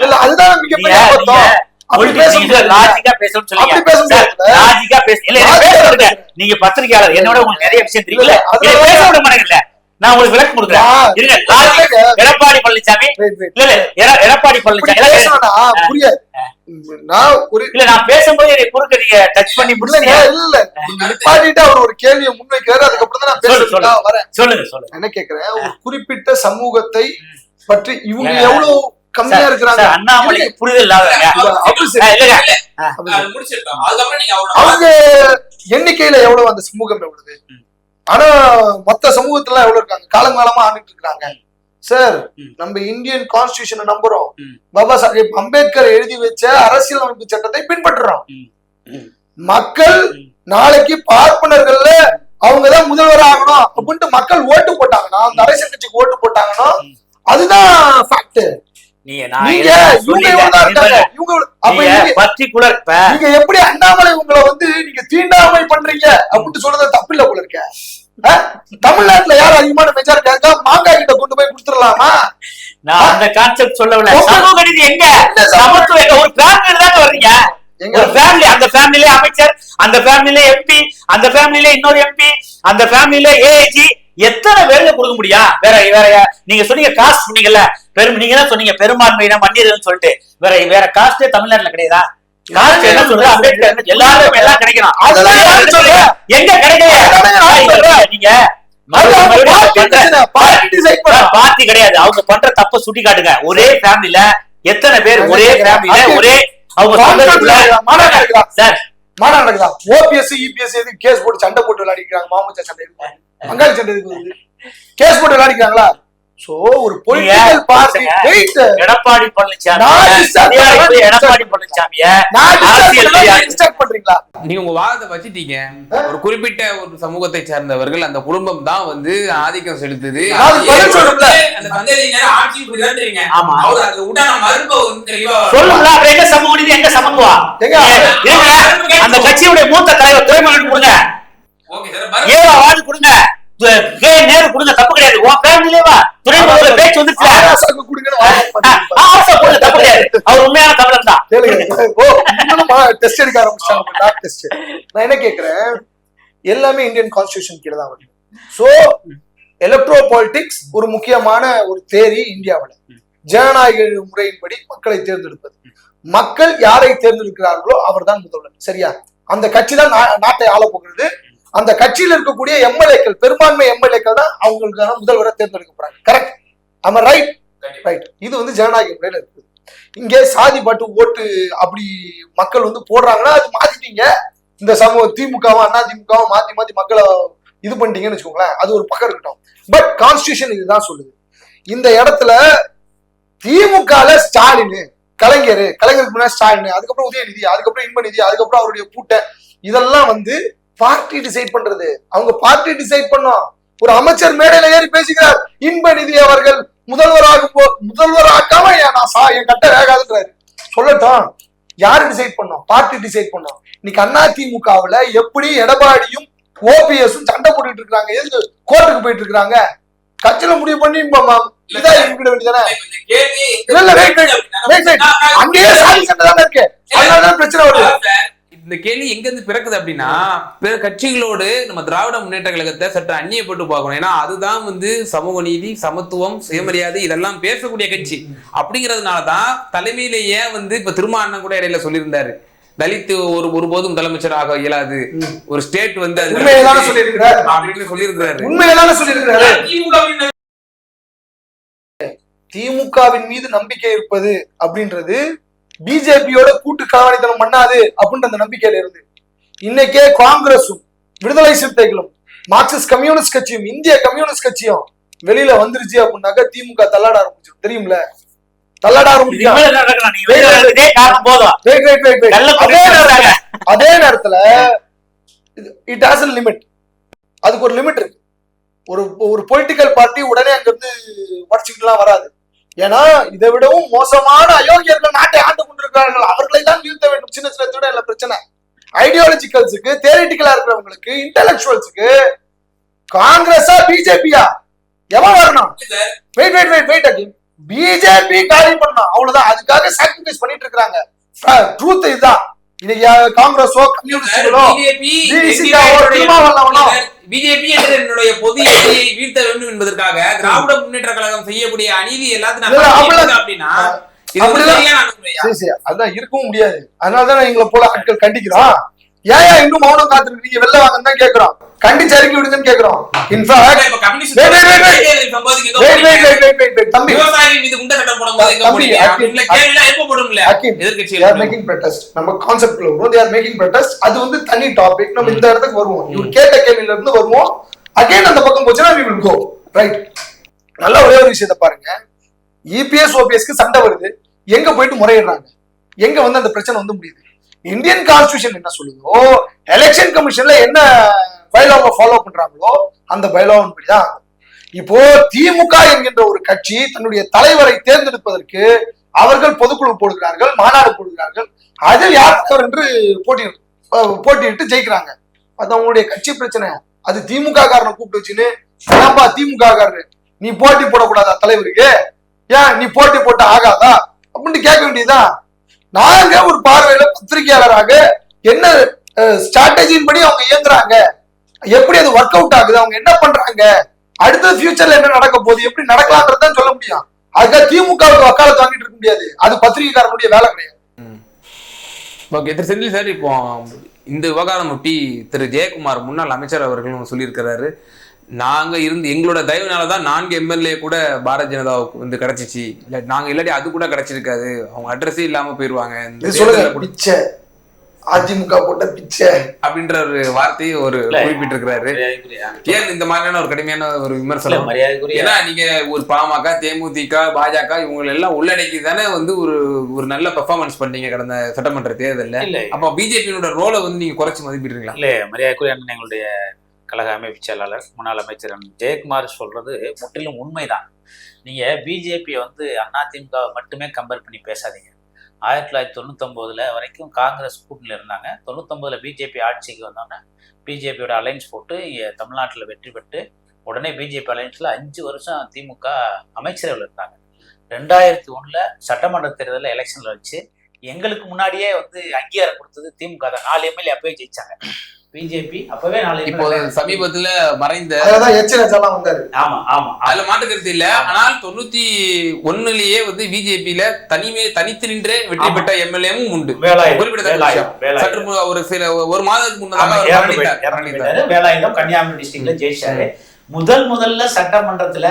இல்ல, அதுதான் மிகப்பெரிய நீங்க பத்திரிகையாளர், என்னோட உங்களுக்கு நிறைய விஷயம் தெரியல. நான் உங்களுக்கு விளக்கம் கொடுக்குறேன். எடப்பாடி பழனிசாமி நான் பேசும்போது குறுக்க நீங்க டச் பண்ணி அவர் ஒரு கேள்வியை முன்வைக்கிறாரு. அதுக்கப்புறம் தான் சொல்லுங்க சொல்லுங்க. என்ன கேக்குறேன், ஒரு குறிப்பிட்ட சமூகத்தை பற்றி இவங்க எவ்வளவு கம்மியா இருக்கிறாங்க, அண்ணாமலைக்கு புரிதல் இல்லாதவங்க அவங்க எண்ணிக்கையில எவ்வளவு, அந்த சமூகம் எவ்வளவு, ஆனா மொத்த சமூகத்துல எவ்வளவு இருக்காங்க, காலங்காலமா ஆண்டுட்டு இருக்காங்க. சார், நம்ம இந்தியன் கான்ஸ்டிடியூஷனை நம்புறோம், பாபா சாஹேப் அம்பேத்கர் எழுதி வச்ச அரசியலமைப்பு சட்டத்தை பின்பற்றுறோம். மக்கள் நாளைக்கு பார்ப்பனர்கள்ல அவங்கதான் முதல்வர் ஆகணும் அப்படின்ட்டு மக்கள் ஓட்டு போட்டாங்கன்னா, அந்த அரசியல் கட்சிக்கு ஓட்டு போட்டாங்கன்னா அதுதான் ஃபேக்ட். நீங்க எப்படி அண்ணாமலை உங்களை வந்து நீங்க தீண்டாமை பண்றீங்க அப்படின்னு சொல்றது தப்பு இல்ல போல இருக்க. தமிழ்நாட்டுல யாரும் அதிகமான மெஜாரிட்டி இருக்கா, மாங்காய் கிட்ட கொண்டு போய் கொடுத்துடலாமா? நான் அந்த கான்செப்ட் சொல்லவில்லை. சமூக நீதி எங்க, சமத்துவம் எங்க? ஒரு ஃபேமிலில தான் வர்றீங்க. ஒரு ஃபேமிலி, அந்த ஃபேமிலில அமைச்சர், அந்த ஃபேமிலில MP, அந்த ஃபேமிலில இன்னொரு MP, அந்த ஃபேமிலில AG, எத்தனை பேருக்கு கொடுக்க முடியும்? வேற வேற நீங்க சொன்னீங்க காஸ்ட் சொன்னீங்கல்ல, நீங்க தான் சொன்னீங்க பெரும்பான்மையினர் மன்னியர்கள் சொல்லிட்டு. வேற காஸ்டே தமிழ்நாட்டுல கிடையாதா? காஸ்ட் என்ன சொல்றது? அம்பேத்கர் எல்லாருக்கும் எல்லாம் கிடைக்கணும். எங்க கிடைக்கல? பார்ட்டி கிடையாது. அவங்க பண்ற தப்ப சுட்டி காட்டுங்க. ஒரே ஃபேமிலில எத்தனை பேர் ஒரே ஃபேமிலில ஒரே அவங்க சார் மாடா நடக்குதா? ஓபிஎஸ் இபிஎஸ் எதுக்கு கேஸ் போட்டு சண்டை போட்டு விளையாடிக்கிறாங்க? மாமச்சா சண்டை பங்காளி சண்டை எதுக்கு கேஸ் போட்டு விளையாடிக்கிறாங்களா? சோ ஒரு பொலிட்டிக்கல் பார்ட்டி எடப்பாடி பழனிசாமி பண்றீங்களா? நீங்க உங்க வாதத்தை வச்சுட்டீங்க. ஒரு குறிப்பிட்ட ஒரு சமூகத்தை சேர்ந்தவர்கள் அந்த குடும்பம் தான் வந்து ஆதிக்கம் செலுத்துது. சொல்லுங்க, எங்க சமூகம் எங்க சமத்துவம்? அந்த கட்சியுடைய மூத்த தலைவர் துறைமுகம் கொடுங்க, ஏவா வார்டு கொடுங்க, நேரு கொடுங்க, தப்பு கிடையாது. உன் ஃபேமிலிலேவா துறைமுக பேச்சு வந்துச்சு, தப்பு கிடையாது. அவர் உண்மையான தமிழர் தான். டெஸ்ட் எடுக்க ஆரம்பிச்சாங்க. நான் என்ன கேக்குறேன், எல்லாமே இந்தியன் கான்ஸ்டிடியூஷன் கீழே தான் வருது. சோ எலக்ட்ரோ பாலிடிக்ஸ் ஒரு முக்கியமான ஒரு தேரி இந்தியாவில். ஜனநாயக முறையின்படி மக்களை தேர்ந்தெடுப்பது. மக்கள் யாரை தேர்ந்தெடுக்கிறார்களோ அவர் தான் முதல்வர். சரியா? அந்த கட்சி தான் நாட்டை ஆள போகிறது. அந்த கட்சியில் இருக்கக்கூடிய எம்எல்ஏக்கள், பெரும்பான்மை எம்எல்ஏக்கள் தான் அவங்களுக்கான முதல்வரை தேர்ந்தெடுக்கப்படுறாங்க. கரெக்ட்? ஆமா, ரைட் ரைட். இது வந்து ஜனநாயக முறையில இருக்குது. இங்கே சாதி பாட்டு ஓட்டு அப்படி மக்கள் வந்து போடுறாங்கன்னா அது மாத்திட்டீங்க. இந்த சமூக திமுகவும் அண்ணா திமுகவும் மாத்தி மாத்தி மக்களை இது பண்ணிட்டீங்கன்னு வச்சுக்கோங்களேன். அது ஒரு பக்கம் இருக்கட்டும். பட் கான்ஸ்டிடியூஷன் இதுதான் சொல்லுது. இந்த இடத்துல திமுகல ஸ்டாலின், கலைஞருக்கு முன்னாடி ஸ்டாலின், அதுக்கப்புறம் உதயநிதி, அதுக்கப்புறம் இன்பநிதி, அதுக்கப்புறம் அவருடைய கூட்ட, இதெல்லாம் வந்து பார்ட்டி டிசைட் பண்றது. அவங்க பார்ட்டி டிசைட் பண்ணோம். ஒரு அமைச்சர் மேடையில ஏறி பேசுகிறார், இன்பநிதி அவர்கள் முதல்வராக்காம என் கட்ட வேகாதுன்றாரு. சொல்லட்டும், யாரு டிசைட் பண்ணோம்? பார்ட்டி டிசைட் பண்ணோம். இன்னைக்கு அண்ணா திமுகவுல எப்படி எடப்பாடியும் ஓபிஎஸும் சண்டை போட்டுட்டு இருக்காங்க? எதுக்கு கோர்ட்டுக்கு போயிட்டு இருக்காங்க? கட்சியில முடிவு பண்ணி இதா இருக்க வேண்டியதானே? அங்கேயே சாதி சண்டை தானே இருக்கு. அதனாலதான் பிரச்சனை வருது. இந்த கேள்வி எங்க இருந்து பிறக்குது அப்படின்னா, பிற கட்சிகளோடு நம்ம திராவிட முன்னேற்ற கழகத்தை சற்று அந்நியப்பட்டு பார்க்கணும். ஏன்னா அதுதான் வந்து சமூக நீதி, சமத்துவம், சுயமரியாதை இதெல்லாம் பேசக்கூடிய கட்சி. அப்படிங்கிறதுனாலதான் தலைமையிலேயே வந்து இப்ப திருமாவளவன் கூட இடையில சொல்லியிருந்தாரு, தலித் ஒருபோதும் முதலமைச்சர் ஆக இயலாது, ஒரு ஸ்டேட் வந்து அப்படின்னு சொல்லியிருக்கிறாரு. திமுகவின் மீது நம்பிக்கை இருப்பது அப்படின்றது பிஜேபியோட கூட்டு கலவாணித்தனம் பண்ணாது அப்படின்ற அந்த நம்பிக்கையில இருந்து இன்னைக்கே காங்கிரஸும் விடுதலை சிறுத்தைகளும் மார்க்சிஸ்ட் கம்யூனிஸ்ட் கட்சியும் இந்திய கம்யூனிஸ்ட் கட்சியும் வெளியில வந்துருச்சு அப்படின்னாக்க திமுக தள்ளாட ஆரம்பிச்சிடும். தெரியும்ல, தள்ளாட ஆரம்பிக்கும். அதே நேரத்துல இட் ஹாஸ் a லிமிட். அதுக்கு ஒரு லிமிட் இருக்கு. ஒரு பொலிட்டிக்கல் பார்ட்டி உடனே அங்க இருந்து வடிச்சுக்கிட்டுலாம் வராது. ஏன்னா இதை விடவும் மோசமான அயோக்கியர்கள் நாட்டை ஆண்டு கொண்டிருக்கிறார்கள். அவர்களை தான் வீழ்த்த வேண்டும். சின்ன சின்ன திட இல்ல பிரச்சனை. ஐடியாலஜிக்கல்ஸுக்கு, தியரிட்டிக்கலா இருக்கிறவங்களுக்கு, இன்டெலக்சுவல்ஸுக்கு காங்கிரஸா பிஜேபியா எவன் வரணும்? வெயிட் பிஜேபி காலி பண்ணணும், அவ்வளவுதான். அதுக்காக சாக்ரிஃபைஸ் பண்ணிட்டு இருக்காங்க. ட்ரூத் இதுதான். காங்கிரஸோ கம்யூனிஸ்டோ பிஜேபி என்ற என்னுடைய பொது எதிரியை வீழ்த்த வேண்டும் என்பதற்காக திராவிட முன்னேற்ற கழகம் செய்யக்கூடிய அநீதி எல்லாத்தையும் அப்படின்னா அதான் இருக்கவும் முடியாது. அதனாலதான் எங்களை போல ஆட்கள் கண்டிக்கிறோம். ஏன் இன்னும் மௌனம் காத்துருக்கீங்க? வெளில வாங்கன்னு தான் கேட்கிறோம். கண்டிச்சு அறிக்கை விடுங்கன்னு கேட்கிறோம். நம்ம கான்செப்ட்ல வரும். அது வந்து தனி டாபிக். நம்ம இந்த இடத்துக்கு வருவோம். இவர் கேட்ட கேள்வியில இருந்து வருவோம். அகைன் அந்த பக்கம் போச்சுன்னா we will go. ரைட். நல்ல ஒரே ஒரு விஷயத்தை பாருங்க. இபிஎஸ் ஓபிஎஸ்க்கு சண்டை வருது. எங்க போயிட்டு முறையிடுறாங்க? எங்க வந்து அந்த பிரச்சனை வந்து முடியுது? இந்தியன் கான்ஸ்டிடியூஷன் என்ன சொல்லுதோ, எலெக்ஷன் கமிஷன்ல என்ன பைலாவை ஃபாலோ பண்றாங்களோ அந்த பைலாவின் படிதான். இப்போ திமுக என்கின்ற ஒரு கட்சி தன்னுடைய தலைவரை தேர்ந்தெடுப்பதற்கு அவர்கள் பொதுக்குழு போடுகிறார்கள், மாநாடு போடுகிறார்கள். அதில் யார் தலைவர் என்று போட்டியிட்டு ஜெயிக்கிறாங்க. அது அவங்களுடைய கட்சி பிரச்சனை. அது திமுக காரனை கூப்பிட்டு வச்சுன்னு, ஏன்பா திமுக காரரு நீ போட்டி போடக்கூடாதா தலைவருக்கு? ஏன் நீ போட்டி போட்ட ஆகாதா அப்படின்னு கேட்க வேண்டியதுதான். நாங்க ஒரு பார்வையில பத்திரிகையாளராக என்ன ஸ்ட்ராட்டஜின் படி அவங்க இயங்குறாங்க, எப்படி அது ஒர்க் அவுட் ஆகுது, அவங்க என்ன பண்றாங்க, அடுத்த ஃபியூச்சர்ல என்ன நடக்க போகுது, எப்படி நடக்கலான்றதான் சொல்ல முடியும். அதுக்காக திமுகவுக்கு வக்காலத்து வாங்கிட்டு இருக்க முடியாது. அது பத்திரிகைக்காரனுடைய வேலை கிடையாது. ஓகே திரு செந்தில் சார், இப்போ இந்த விவகாரம் ஒட்டி திரு ஜெயக்குமார் முன்னாள் அமைச்சர் அவர்களும் சொல்லியிருக்கிறாரு, நாங்க இருந்து எங்களோட தயவுனாலதான் 4 MLA கூட பாரதிய ஜனதாவுக்கு வந்து கிடைச்சிச்சு. இல்ல நாங்க இல்லாட்டி அது கூட கிடைச்சிருக்காது. அவங்க அட்ரஸே இல்லாம போயிருவாங்க. பிச்சை அதிமுக போட்ட பிச்சை அப்படின்ற ஒரு வார்த்தையை ஒரு குறிப்பிட்டு இருக்கிறாரு. ஏன் இந்த மாதிரியான ஒரு கடுமையான ஒரு விமர்சனம்? ஏன்னா நீங்க ஒரு பாமக, தேமுதிக, பாஜக இவங்க எல்லாம் உள்ளடக்கி தானே வந்து ஒரு நல்ல பெர்ஃபார்மன்ஸ் பண்ணீங்க கடந்த சட்டமன்ற தேர்தலில். அப்ப பிஜேபியோட ரோலை வந்து நீங்க குறைச்சு மதிப்பிடுறீங்களா? இல்ல, மரியாதைக்குரிய அண்ணன் எங்களுடைய கழக அமைப்பு செயலாளர் முன்னாள் அமைச்சர் ஜெயக்குமார் சொல்றது முற்றிலும் உண்மைதான். நீங்க பிஜேபியை வந்து அதிமுக மட்டுமே கம்பேர் பண்ணி பேசாதீங்க. 1999 வரைக்கும் காங்கிரஸ் கூட்டணியில் இருந்தாங்க. 99 பிஜேபி ஆட்சிக்கு வந்தோன்னே பிஜேபியோட அலைன்ஸ் போட்டு தமிழ்நாட்டில் வெற்றி பெற்று உடனே பிஜேபி அலைன்ஸில் 5 வருஷம் திமுக அமைச்சரவையில் இருந்தாங்க. 2001 சட்டமன்ற தேர்தலில் எலெக்ஷனில் வச்சு எங்களுக்கு முன்னாடியே வந்து அங்கீகாரம் கொடுத்தது திமுக தான். 4 MLA அப்பவே ஜெயிச்சாங்க. பிஜேபி அப்பவே 4 இப்போ சமீபத்துல மறைந்த ஆமா ஆமா அதுல மாட்டுக்கிறது இல்ல. ஆனால் 91லயே வந்து பிஜேபியில தனித்து நின்றே வெற்றி பெற்ற எம்எல்ஏவும் உண்டு. சற்று ஒரு மாதத்துக்கு முன்னதாக வேலாயுதம் கன்னியாகுமரி டிஸ்ட்ரிக்ட்ல ஜெயிச்சாரு. முதல்ல சட்டமன்றத்துல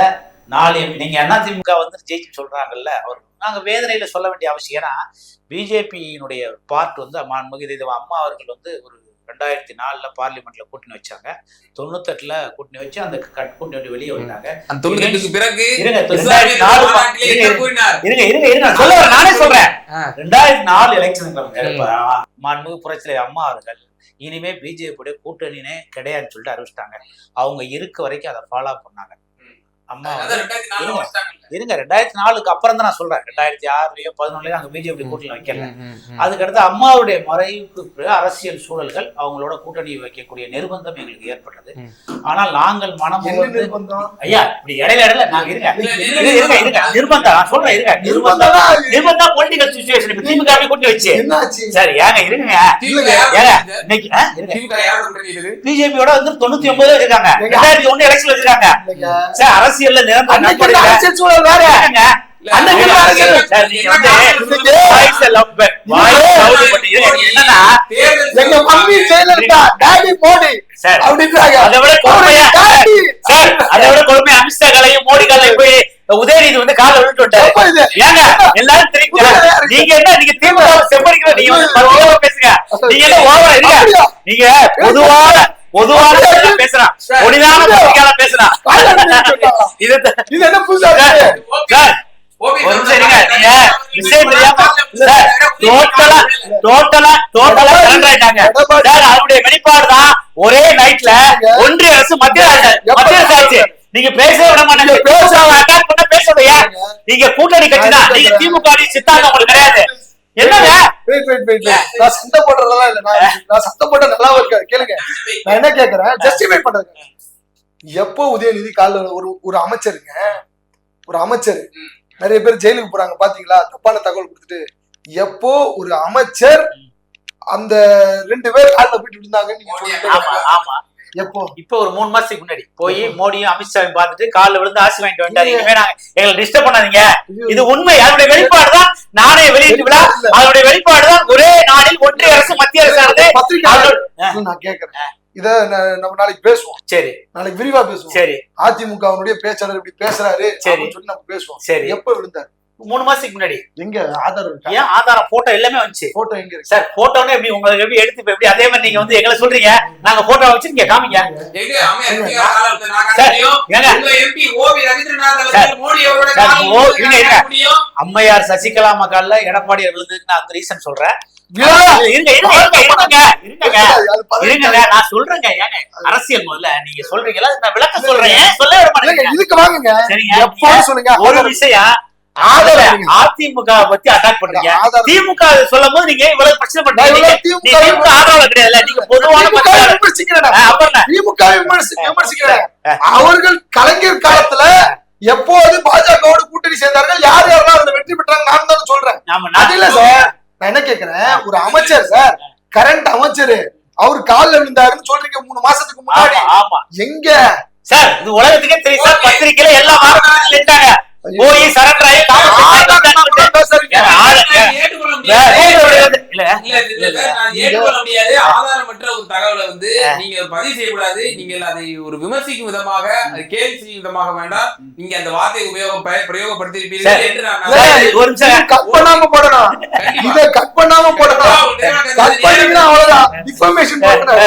4 நீங்க அதிமுக வந்து ஜெயிச்சு சொல்றாங்கல்ல, அவர் நாங்க வேதனையில சொல்ல வேண்டிய அவசியம். ஏன்னா பிஜேபியினுடைய பார்ட் வந்து அம்மா அவர்கள் வந்து ஒரு 2004 பார்லிமெண்ட்ல கூட்டணி வச்சாங்க. 98 கூட்டணி வச்சு அந்த கூட்டணி வெளியே வந்தாங்க. நானே சொல்றேன் 2004 எலெக்ஷனுக்கு மாண்புமிகு புரட்சியாளர் அம்மா அவர்கள் இனிமே பிஜேபியோட கூட்டணினே கிடையாதுன்னு சொல்லிட்டு அறிவிச்சிட்டாங்க. அவங்க இருக்க வரைக்கும் அதை ஃபாலோ பண்ணாங்க. அம்மா இருங்க 2004க்கு அப்புறம் தான் நான் சொல்றேன். 2006லயோ 2011லயோ அங்க பிஜேபி கூட்டணி வைக்கல. அதுக்கடுத்து அம்மாவுடைய மறைவுக்கு அரசியல் சூழல்கள் அவங்களோட கூட்டணி வைக்கக்கூடிய நிர்பந்தம் எங்களுக்கு ஏற்பட்டது. ஆனால் நாங்கள் ஐயா இப்படி இடையில நாங்க இருங்க நிர்பந்தம் நான் சொல்றேன். நிர்பந்தம் பொலிட்டிகல் சிச்சுவேஷன் இப்ப திமுக கூட்டணி வச்சு சரி ஏங்க இருங்க பிஜேபியோட வந்து 99 இருக்காங்க. 2001 எலெக்ஷன் வச்சிருக்காங்க. அரசியல்ல அரசியல் சூழல் வேற. உதயநிதி வந்து கால விட்டு விட்டாரு. எல்லாரும் தெரியுங்க. நீங்க என்ன நீங்க திமுக செம்படிக்கிற நீங்க வந்து பேசுங்க. நீங்க என்ன ஓவரா இருக்க. நீங்க பொதுவான பேசுறான் பேசுறான். இது என்ன புதுசா வெளிப்பாடுதான். ஒரே நைட்ல ஒன்றிய அரசு மத்திய அரசு நீங்க பேசவே விட மாட்டாங்க. பேசுறதையா நீங்க கூட்டணி கட்சி தான். நீங்க திமுக சித்தாந்தம் உங்களுக்கு கிடையாது. என்னங்க நான் சண்டை போடுறதெல்லாம் இல்ல. நான் சத்தம் போட்ட நல்லா இருக்காது. கேளுங்க, நான் என்ன கேக்குறேன் ஜஸ்டிஃபை பண்றேன். எப்போ உதயநிதி காலைல ஒரு அமைச்சர் நிறைய பேர் ஜெயிலுக்கு போறாங்க பாத்தீங்களா, தப்பான தகவல் கொடுத்துட்டு. எப்போ ஒரு அமைச்சர் அந்த 2 பேர் காலில் போயிட்டு இருந்தாங்கன்னு நீங்க சொல்லுங்க. எப்போ? இப்ப ஒரு 3 மாசத்துக்கு முன்னாடி போய் மோடியும் அமித்ஷாவையும் பார்த்துட்டு காலில் விழுந்து ஆசி வாங்கிட்டு வந்தாரு. எங்களை டிஸ்டர்ப் பண்ணாதீங்க. இது உண்மை. அதனுடைய வெளிப்பாடுதான் நானே வெளியிட்டு விழா. அதனுடைய வெளிப்பாடுதான் ஒரே நாளில் ஒன்றிய அரசு மத்திய அரசு. நான் கேக்குறேன், இத நம்ம நாளைக்கு பேசுவோம். சரி, நாளைக்கு விரிவா பேசுவோம். சரி, அதிமுகவுடைய பேச்சாளர் இப்படி பேசுறாரு சொல்லி நம்ம பேசுவோம். சரி, எப்ப விழுந்தாரு? 3 மாசத்துக்கு முன்னாடி. எங்க ஆதாரம்? ஏன் ஆதாரம்? போட்டோ எல்லாமே வந்துச்சு. போட்டோ எங்க இருக்கு சார்? போட்டோன்னு எப்படி உங்களுக்கு எப்படி எடுத்து எப்படி அதே மாதிரி நீங்க வந்து எங்களை சொல்றீங்க. நாங்க போட்டோ வச்சு நீங்க காமிங்க. அம்மையார் சசிகலா மகால்ல எடப்பாடி விழுந்ததுக்கு நான் அந்த ரீசன் சொல்றேன். நான் சொல்றேங்க. ஏங்க அரசியல் முதல்ல நீங்க சொல்றீங்களா? நான் விளக்க சொல்றேன். சொல்ல விட மாட்டேங்க. இதுக்கு வாங்குங்க. சரிங்க, சொல்லுங்க. ஒரு விஷயம் அதிமுக பத்தி அட்டாக் பண்றீங்க. திமுக சொல்லும் போது நீங்க இவ்வளவு பிரச்சனை பண்றீங்க. திமுக ஆதரவு கிடையாது. நீங்க பொதுவான அவர்கள் கலைஞர் காலத்துல எப்போது பாஜகவோட கூட்டணி சேர்ந்தார்கள், யார் யாரெல்லாம் அதுல வெற்றி பெற்றாங்க நான் தான் சொல்றேன். அதுல சார் நான் என்ன கேக்குறேன், ஒரு அமைச்சர் சார், கரண்ட் அமைச்சர், அவரு காலில் விழுந்தாருன்னு சொல்றீங்க 3 மாசத்துக்கு முன்னாடி. ஆமா, எங்க சார்? இது உலகத்துக்கே தெரியும் சார். பத்திரிகையில எல்லா மாவட்டத்திலும் நின்றாங்க. போய் சரண்டர் ஆகி நான் ஏற்றுக்கொள்ள முடியாது. ஆதாரமற்ற ஒரு தகவலை வந்து நீங்க பதிவு செய்யக்கூடாது. நீங்கள் அதை ஒரு விமர்சிக்கும் விதமாக, அது கேள்வி செய்யும் விதமாக வேண்டாம். நீங்க அந்த வார்த்தையை பிரயோகப்படுத்திருப்பீர்கள் என்று நான் கட் பண்ணாம போடணும். இதை கட் பண்ணாம போடணும். கட் பண்ணீங்கன்னா அவ்வளவுதான். இன்ஃபர்மேஷன் போடணும்.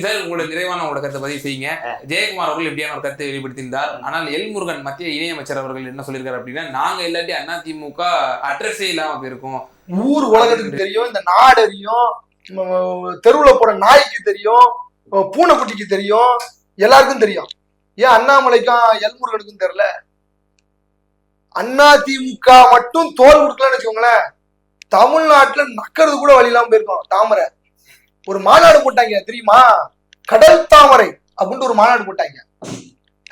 சார், உங்களோட நிறைவான உங்களோட கருத்தை பதிவு செய்யுங்க. ஜெயக்குமார் அவர்கள் எப்படியான ஒரு கருத்தை வெளிப்படுத்தியிருந்தார். ஆனால் எல்முருகன் மத்திய இணையமைச்சர் அவர்கள் என்ன சொல்லியிருக்காரு அப்படின்னா, நாங்க இல்லாட்டி அதிமுக அட்ரஸே இல்லாம போயிருக்கோம். ஊர் உலகத்துக்கு தெரியும், இந்த நாடு அறியும், தெருவுல போற நாய்க்கு தெரியும், பூனைக்குட்டிக்கு தெரியும், எல்லாருக்கும் தெரியும். ஏன் அண்ணாமலைக்கும் எல்முருகனுக்கும் தெரியல? அதிமுக மட்டும் தோல் கொடுக்கலன்னு வச்சுக்கோங்களேன், தமிழ்நாட்டுல நக்கிறது கூட வழி இல்லாம போயிருக்கோம். தாமரை ஒரு மாநாடு போட்டாங்க தெரியுமா? கடல் தாமரை அப்படின்ட்டு ஒரு மாநாடு போட்டாங்க.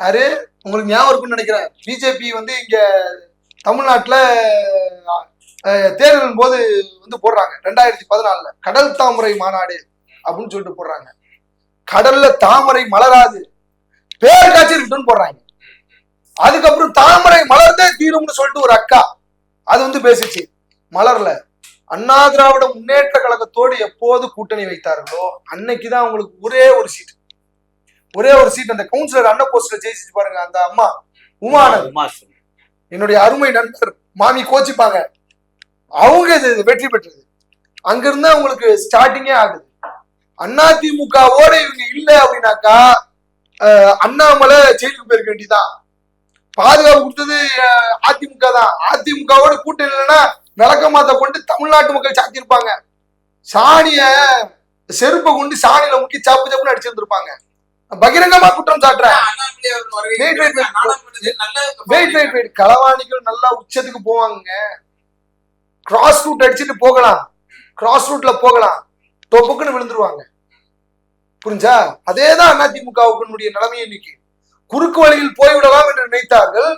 யாரு உங்களுக்கு ஞாபகம் இருக்குன்னு நினைக்கிறேன். பிஜேபி வந்து இங்க தமிழ்நாட்டுல தேர்தலின் போது வந்து போடுறாங்க 2014 கடல் தாமரை மாநாடு அப்படின்னு சொல்லிட்டு போடுறாங்க. கடல்ல தாமரை மலராது, பேர் காட்சி இருக்குன்னு போடுறாங்க. அதுக்கப்புறம் தாமரை மலர்ந்தே தீரும்னு சொல்லிட்டு ஒரு அக்கா அது வந்து பேசிச்சு, மலர்ல. அண்ணா திராவிட முன்னேற்ற கழகத்தோடு எப்போது கூட்டணி வைத்தார்களோ அன்னைக்குதான் அவங்களுக்கு ஒரே ஒரு சீட் அந்த கவுன்சிலர் அண்ணா போஸ்ட்ல ஜெயிச்சு பாருங்க. அந்த அம்மா உமானந்த், என்னுடைய அருமை நண்பர், மாமி கோச்சிப்பாங்க, அவங்க இது வெற்றி பெற்றது. அங்கிருந்து அவங்களுக்கு ஸ்டார்டிங்கே ஆகுது. அதிமுகவோட இவங்க இல்ல அப்படின்னாக்கா அண்ணாமலை ஜெயிலுக்கு போயிருக்க வேண்டியதான். பாதுகாப்பு கொடுத்தது அதிமுக தான். அதிமுகவோட கூட்டணி இல்லைன்னா விளக்கமாத்த கொண்டு தமிழ்நாட்டு மக்கள் சாத்திருப்பாங்க. சாணிய செருப்பை கொண்டு சாணியில முக்கி சாப்பு சாப்புன்னு அடிச்சிருந்திருப்பாங்க. பகிரங்கமா குற்றம் சாட்டுறேன். களவாணிகள் நல்லா உச்சத்துக்கு போவாங்க. கிராஸ் ரூட் அடிச்சுட்டு போகலாம், கிராஸ் ரூட்ல போகலாம், தொப்புக்குன்னு விழுந்துருவாங்க. புரிஞ்சா? அதேதான் அதிமுகவுக்கு நிலைமையை இன்னைக்கு. குறுக்கு வழியில் போய்விடலாம் என்று நினைத்தார்கள்,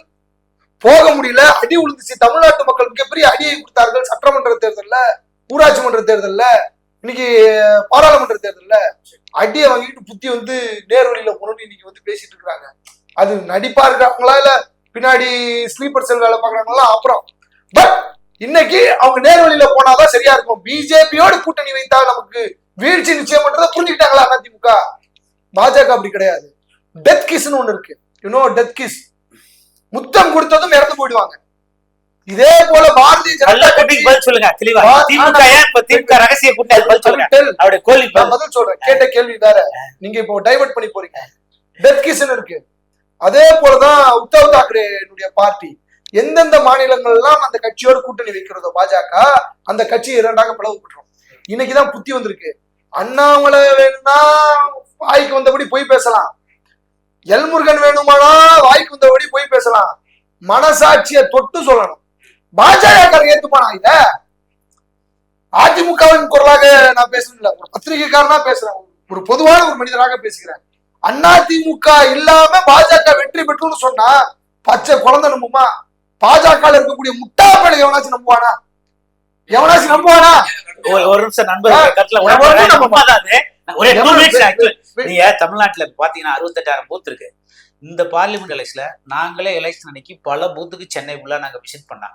போக முடியல, அடி விழுந்துச்சு. தமிழ்நாட்டு மக்கள் மிகப்பெரிய அடியை கொடுத்தார்கள். சட்டமன்ற தேர்தல்ல, ஊராட்சி மன்ற தேர்தல்ல, இன்னைக்கு பாராளுமன்ற தேர்தல்ல அடியை வாங்கிட்டு புத்தி வந்து நேர் வழியில போகணும்னு இன்னைக்கு வந்து பேசிட்டு இருக்காங்க. அது நடிப்பா இருக்கிறாங்களா இல்ல பின்னாடி ஸ்லீப்பர் செல் வேலை பாக்குறாங்களா அப்புறம். பட் இன்னைக்கு அவங்க நேர் வழியில போனாதான் சரியா இருக்கும். பிஜேபியோடு கூட்டணி வைத்தால் நமக்கு வீழ்ச்சி நிச்சயம் பண்றதை புரிஞ்சுக்கிட்டாங்களா அதிமுக? பாஜக அப்படி கிடையாது. டெத் கிஸ்ன்னு ஒண்ணு இருக்கு. டெத் கிஸ், முத்தம் கொடுத்ததும் இறந்து போயிடுவாங்க. இதே போல பாரதிய ஜனதா கட்சிக்கு பதில் சொல்லுங்க தெளிவா. திமுக ரகசிய கூட்டணி பதில் சொல்லுங்க. பதில் சொல்றேன், கேட்ட கேள்வி வேற, நீங்க இப்போ டைவர்ட் பண்ணி போறீங்க. டெத் கிஸ்ன்னு இருக்கு. அதே போலதான் உத்தவ் தாக்கரேனுடைய பார்ட்டி எந்தெந்த மாநிலங்கள்லாம் அந்த கட்சியோட கூட்டணி வைக்கிறதோ பாஜக, அந்த கட்சி இரண்டாக பிளவுபட்டுரும். இன்னைக்குதான் புத்தி வந்திருக்கு. அண்ணாமலை வேணும்னா வாய்க்கு வந்தபடி போய் பேசலாம், எல்முருகன் வேணுமானா வாய்க்கு வந்தபடி போய் பேசலாம். மனசாட்சியை தொட்டு சொல்லணும். பாஜக ஏத்துப்பானா இத? அதிமுகவின் குரலாக நான் பேசுறேன், ஒரு பத்திரிகைக்காரனா பேசுறேன், ஒரு பொதுவான ஒரு மனிதராக பேசுகிறேன். அதிமுக இல்லாம பாஜக வெற்றி பெற்றுன்னு சொன்னா பச்சை குழந்தை நம்புமா? பாஜக இருக்கக்கூடிய முட்டாள்களை எவனாச்சும் நம்புவானா? எவனாச்சும் நம்புவானா? ஒரு நிமிஷம் நண்பர், நீங்க தமிழ்நாட்டுல பாத்தீங்கன்னா 68,000 பூத் இருக்கு. இந்த பார்லிமெண்ட் எலெக்ஷன்ல நாங்களே எலெக்ஷன் அன்னைக்கு பல பூத்துக்கு சென்னை ஃபுல்லா நாங்க விசிட் பண்ணோம்.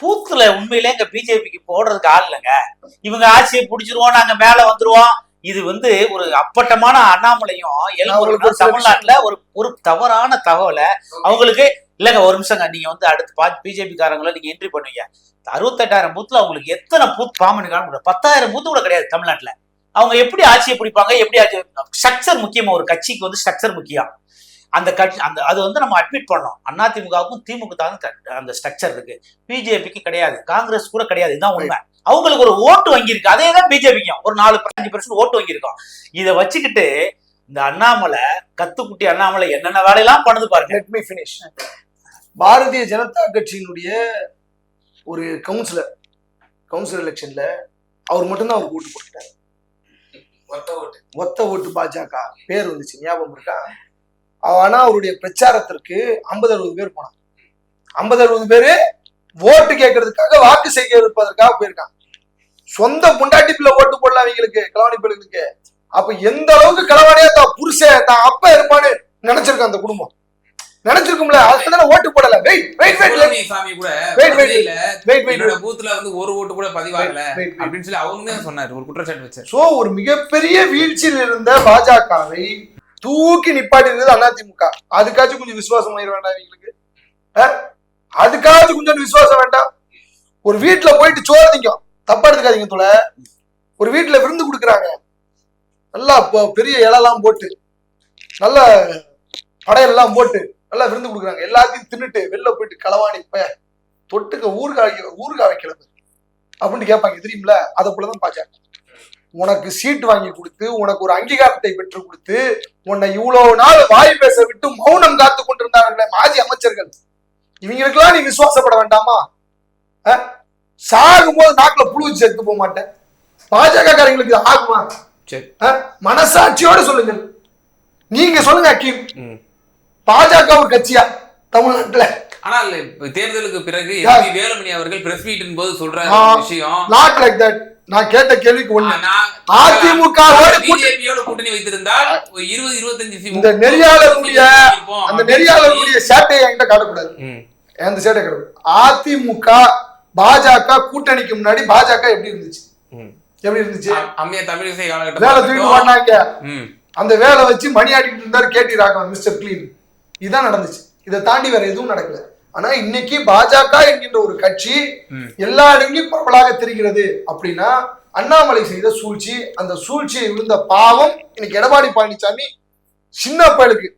பூத்துல உண்மையிலே இங்க பிஜேபிக்கு போடுறதுக்கு ஆள் இல்லைங்க. இவங்க ஆட்சியை பிடிச்சிருவோம், நாங்க மேல வந்துருவோம். இது வந்து ஒரு அப்பட்டமான அண்ணாமலையும் எல்முருகனும் தமிழ்நாட்டுல ஒரு தவறான தகவலை அவங்களுக்கு இல்லங்க. ஒரு நிமிஷங்க, நீங்க வந்து அடுத்து பிஜேபி காரங்களை நீங்க என்ட்ரி பண்ணுவீங்க. 68,000 பூத்துல அவங்களுக்கு எத்தனை பூத் பாமனுக்கான 10,000 பூத்து கூட கிடையாது தமிழ்நாட்டுல. அவங்க எப்படி ஆட்சியை பிடிப்பாங்க? எப்படி ஆட்சி ஸ்ட்ரக்சர் முக்கியமா? ஒரு கட்சிக்கு வந்து ஸ்ட்ரக்சர் முக்கியம். அந்த கட்சி அது வந்து நம்ம அட்மிட் பண்ணோம். அதிமுகவுக்கும் திமுக அந்த ஸ்ட்ரக்சர் இருக்கு, பிஜேபிக்கு கிடையாது, காங்கிரஸ் கூட கிடையாது. இதுதான் உண்மை. அவங்களுக்கு ஒரு ஓட்டு வங்கி இருக்கு. அதே தான் பிஜேபிக்கும் ஒரு 4-5% ஓட்டு வங்கி இருக்கும். இதை வச்சுக்கிட்டு இந்த அண்ணாமலை, கத்துக்குட்டி அண்ணாமலை என்னென்ன வேலையெல்லாம் பண்ணுது பாருங்க. Let me finish. Bharatiya Janata கட்சியினுடைய ஒரு கவுன்சிலர் எலெக்ஷன்ல அவர் மட்டும்தான் அவர் ஓட்டு போட்டுட்டாரு. ஒத்த ஓட்டு பாஜக பேர் வந்துச்சு, ஞாபகம் இருக்கா? ஆனா அவருடைய பிரச்சாரத்திற்கு 50-60 பேர் போனாங்க. 50-60 பேரு ஓட்டு கேட்கறதுக்காக, வாக்கு சேகரிப்பதற்காக போயிருக்காங்க. சொந்த பொண்டாட்டி பிள்ளை ஓட்டு போடலாம் அவங்களுக்கு, களவாணி பிள்ளைகளுக்கு. அப்ப எந்த அளவுக்கு களவாணியா தான் புருஷன் தான் அப்பா இருப்பான்னு நினைச்சிருக்கான் அந்த குடும்பம். நினைச்சிருக்கும்ல, அதுதான் ஓட்டு போடல. சாமி கூட என்னோட பூத்துல வந்து ஒரு ஓட்டு கூட பதிவாகல அப்படின்னு சொல்லி அவருமே சொன்னாரு, ஒரு குற்றச்சாட்டு வச்சார். சோ ஒரு மிகப்பெரிய வீழ்ச்சியில் இருந்த பாஜகவை தூக்கி நிப்பாட்டி இருந்தது அதிமுக. அதுக்காச்சும் கொஞ்சம் விசுவாசம் ஆயிட வேண்டாம் எங்களுக்கு, அதுக்காச்சும் கொஞ்சம் விசுவாசம் வேண்டாம். ஒரு வீட்டுல போயிட்டு சோறு திங்கும், தப்பா எடுத்துக்காதீங்க தோல, ஒரு வீட்டுல விருந்து கொடுக்குறாங்க, நல்லா பெரிய இலெல்லாம் போட்டு நல்ல படையெல்லாம் போட்டு நல்லா விருந்து கொடுக்குறாங்க, எல்லாத்தையும் தின்னுட்டு வெளில போயிட்டு களவாணி தொட்டுக்க ஊறுகாய் வைக்கிறது அப்படின்னு கேட்பாங்க தெரியுமில. அதை போலதான் பாஜக உனக்கு சீட் வாங்கி கொடுத்து, உனக்கு ஒரு அங்கீகாரத்தை பெற்று கொடுத்து, உன்னை இவ்வளவு நாள் வாய் பேச விட்டு மௌனம் காத்து கொண்டிருந்தார்கள் மாஜி அமைச்சர்கள். இவங்களுக்கெல்லாம் நீ விசுவாசப்பட வேண்டாமா? சாகும் போது நாக்குல புழு வச்சு எடுத்து போக மாட்டேன். பாஜக காரங்களுக்கு ஆகுமா? மனசாட்சியோட சொல்லுங்க, நீங்க சொல்லுங்க அக்கீம், பாஜக ஒரு கட்சியா தமிழ்நாட்டுல? ஆனால் தேர்தலுக்கு பிறகு வேலுமணி அவர்கள் பிரஸ் மீட்டின் போது சொல்ற விஷயம் நாட் லைக் தட். நான் கேட்ட கேள்விக்கு ஒண்ணு, அதிமுக கூட்டணி வைத்திருந்தால் 20-25 இந்த நெறியாளர்களுடைய சேட்டையை என்கிட்ட காட்டக்கூடாது, அந்த சேட்டை காட்டக்கூடாது. அதிமுக பாஜக கூட்டணிக்கு முன்னாடி பாஜக எப்படி இருந்துச்சு? தமிழிசை வேலை தூக்கிட்டு பண்ணாங்க, அந்த வேலை வச்சு மணி ஆடிட்டு இருந்தாரு கேடி ராகவன், மிஸ்டர் கிளீன். இதான் நடந்துச்சு, இதை தாண்டி வேற எதுவும் நடக்கல. ஆனா இன்னைக்கு பாஜக என்கின்ற ஒரு கட்சி எல்லா இடங்களையும் பரவலாக தெரிகிறது. அப்படின்னா அண்ணாமலை செய்த சூழ்ச்சி, அந்த சூழ்ச்சியை விழுந்த பாவம் இன்னைக்கு எடப்பாடி பழனிசாமி சின்ன பயலுக்கு,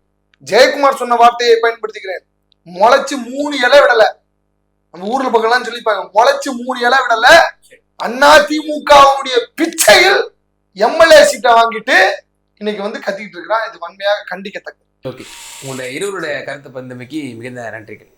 ஜெயக்குமார் சொன்ன வார்த்தையை பயன்படுத்திக்கிறேன், முளைச்சு 3 இலை விடல. நம்ம ஊர்ல பக்கம்லாம் சொல்லிப்பாங்க, முளைச்சு 3 இலை விடல. அதிமுகவுடைய பிச்சையில் எம்எல்ஏ சீட்டை வாங்கிட்டு இன்னைக்கு வந்து கத்திக்கிட்டு இருக்கிறான். இது வன்மையாக கண்டிக்கத்தக்கது. ஓகே, உங்களுடைய இருவருடைய கருத்து பந்தமைக்கு மிகுந்த நன்றிகள்.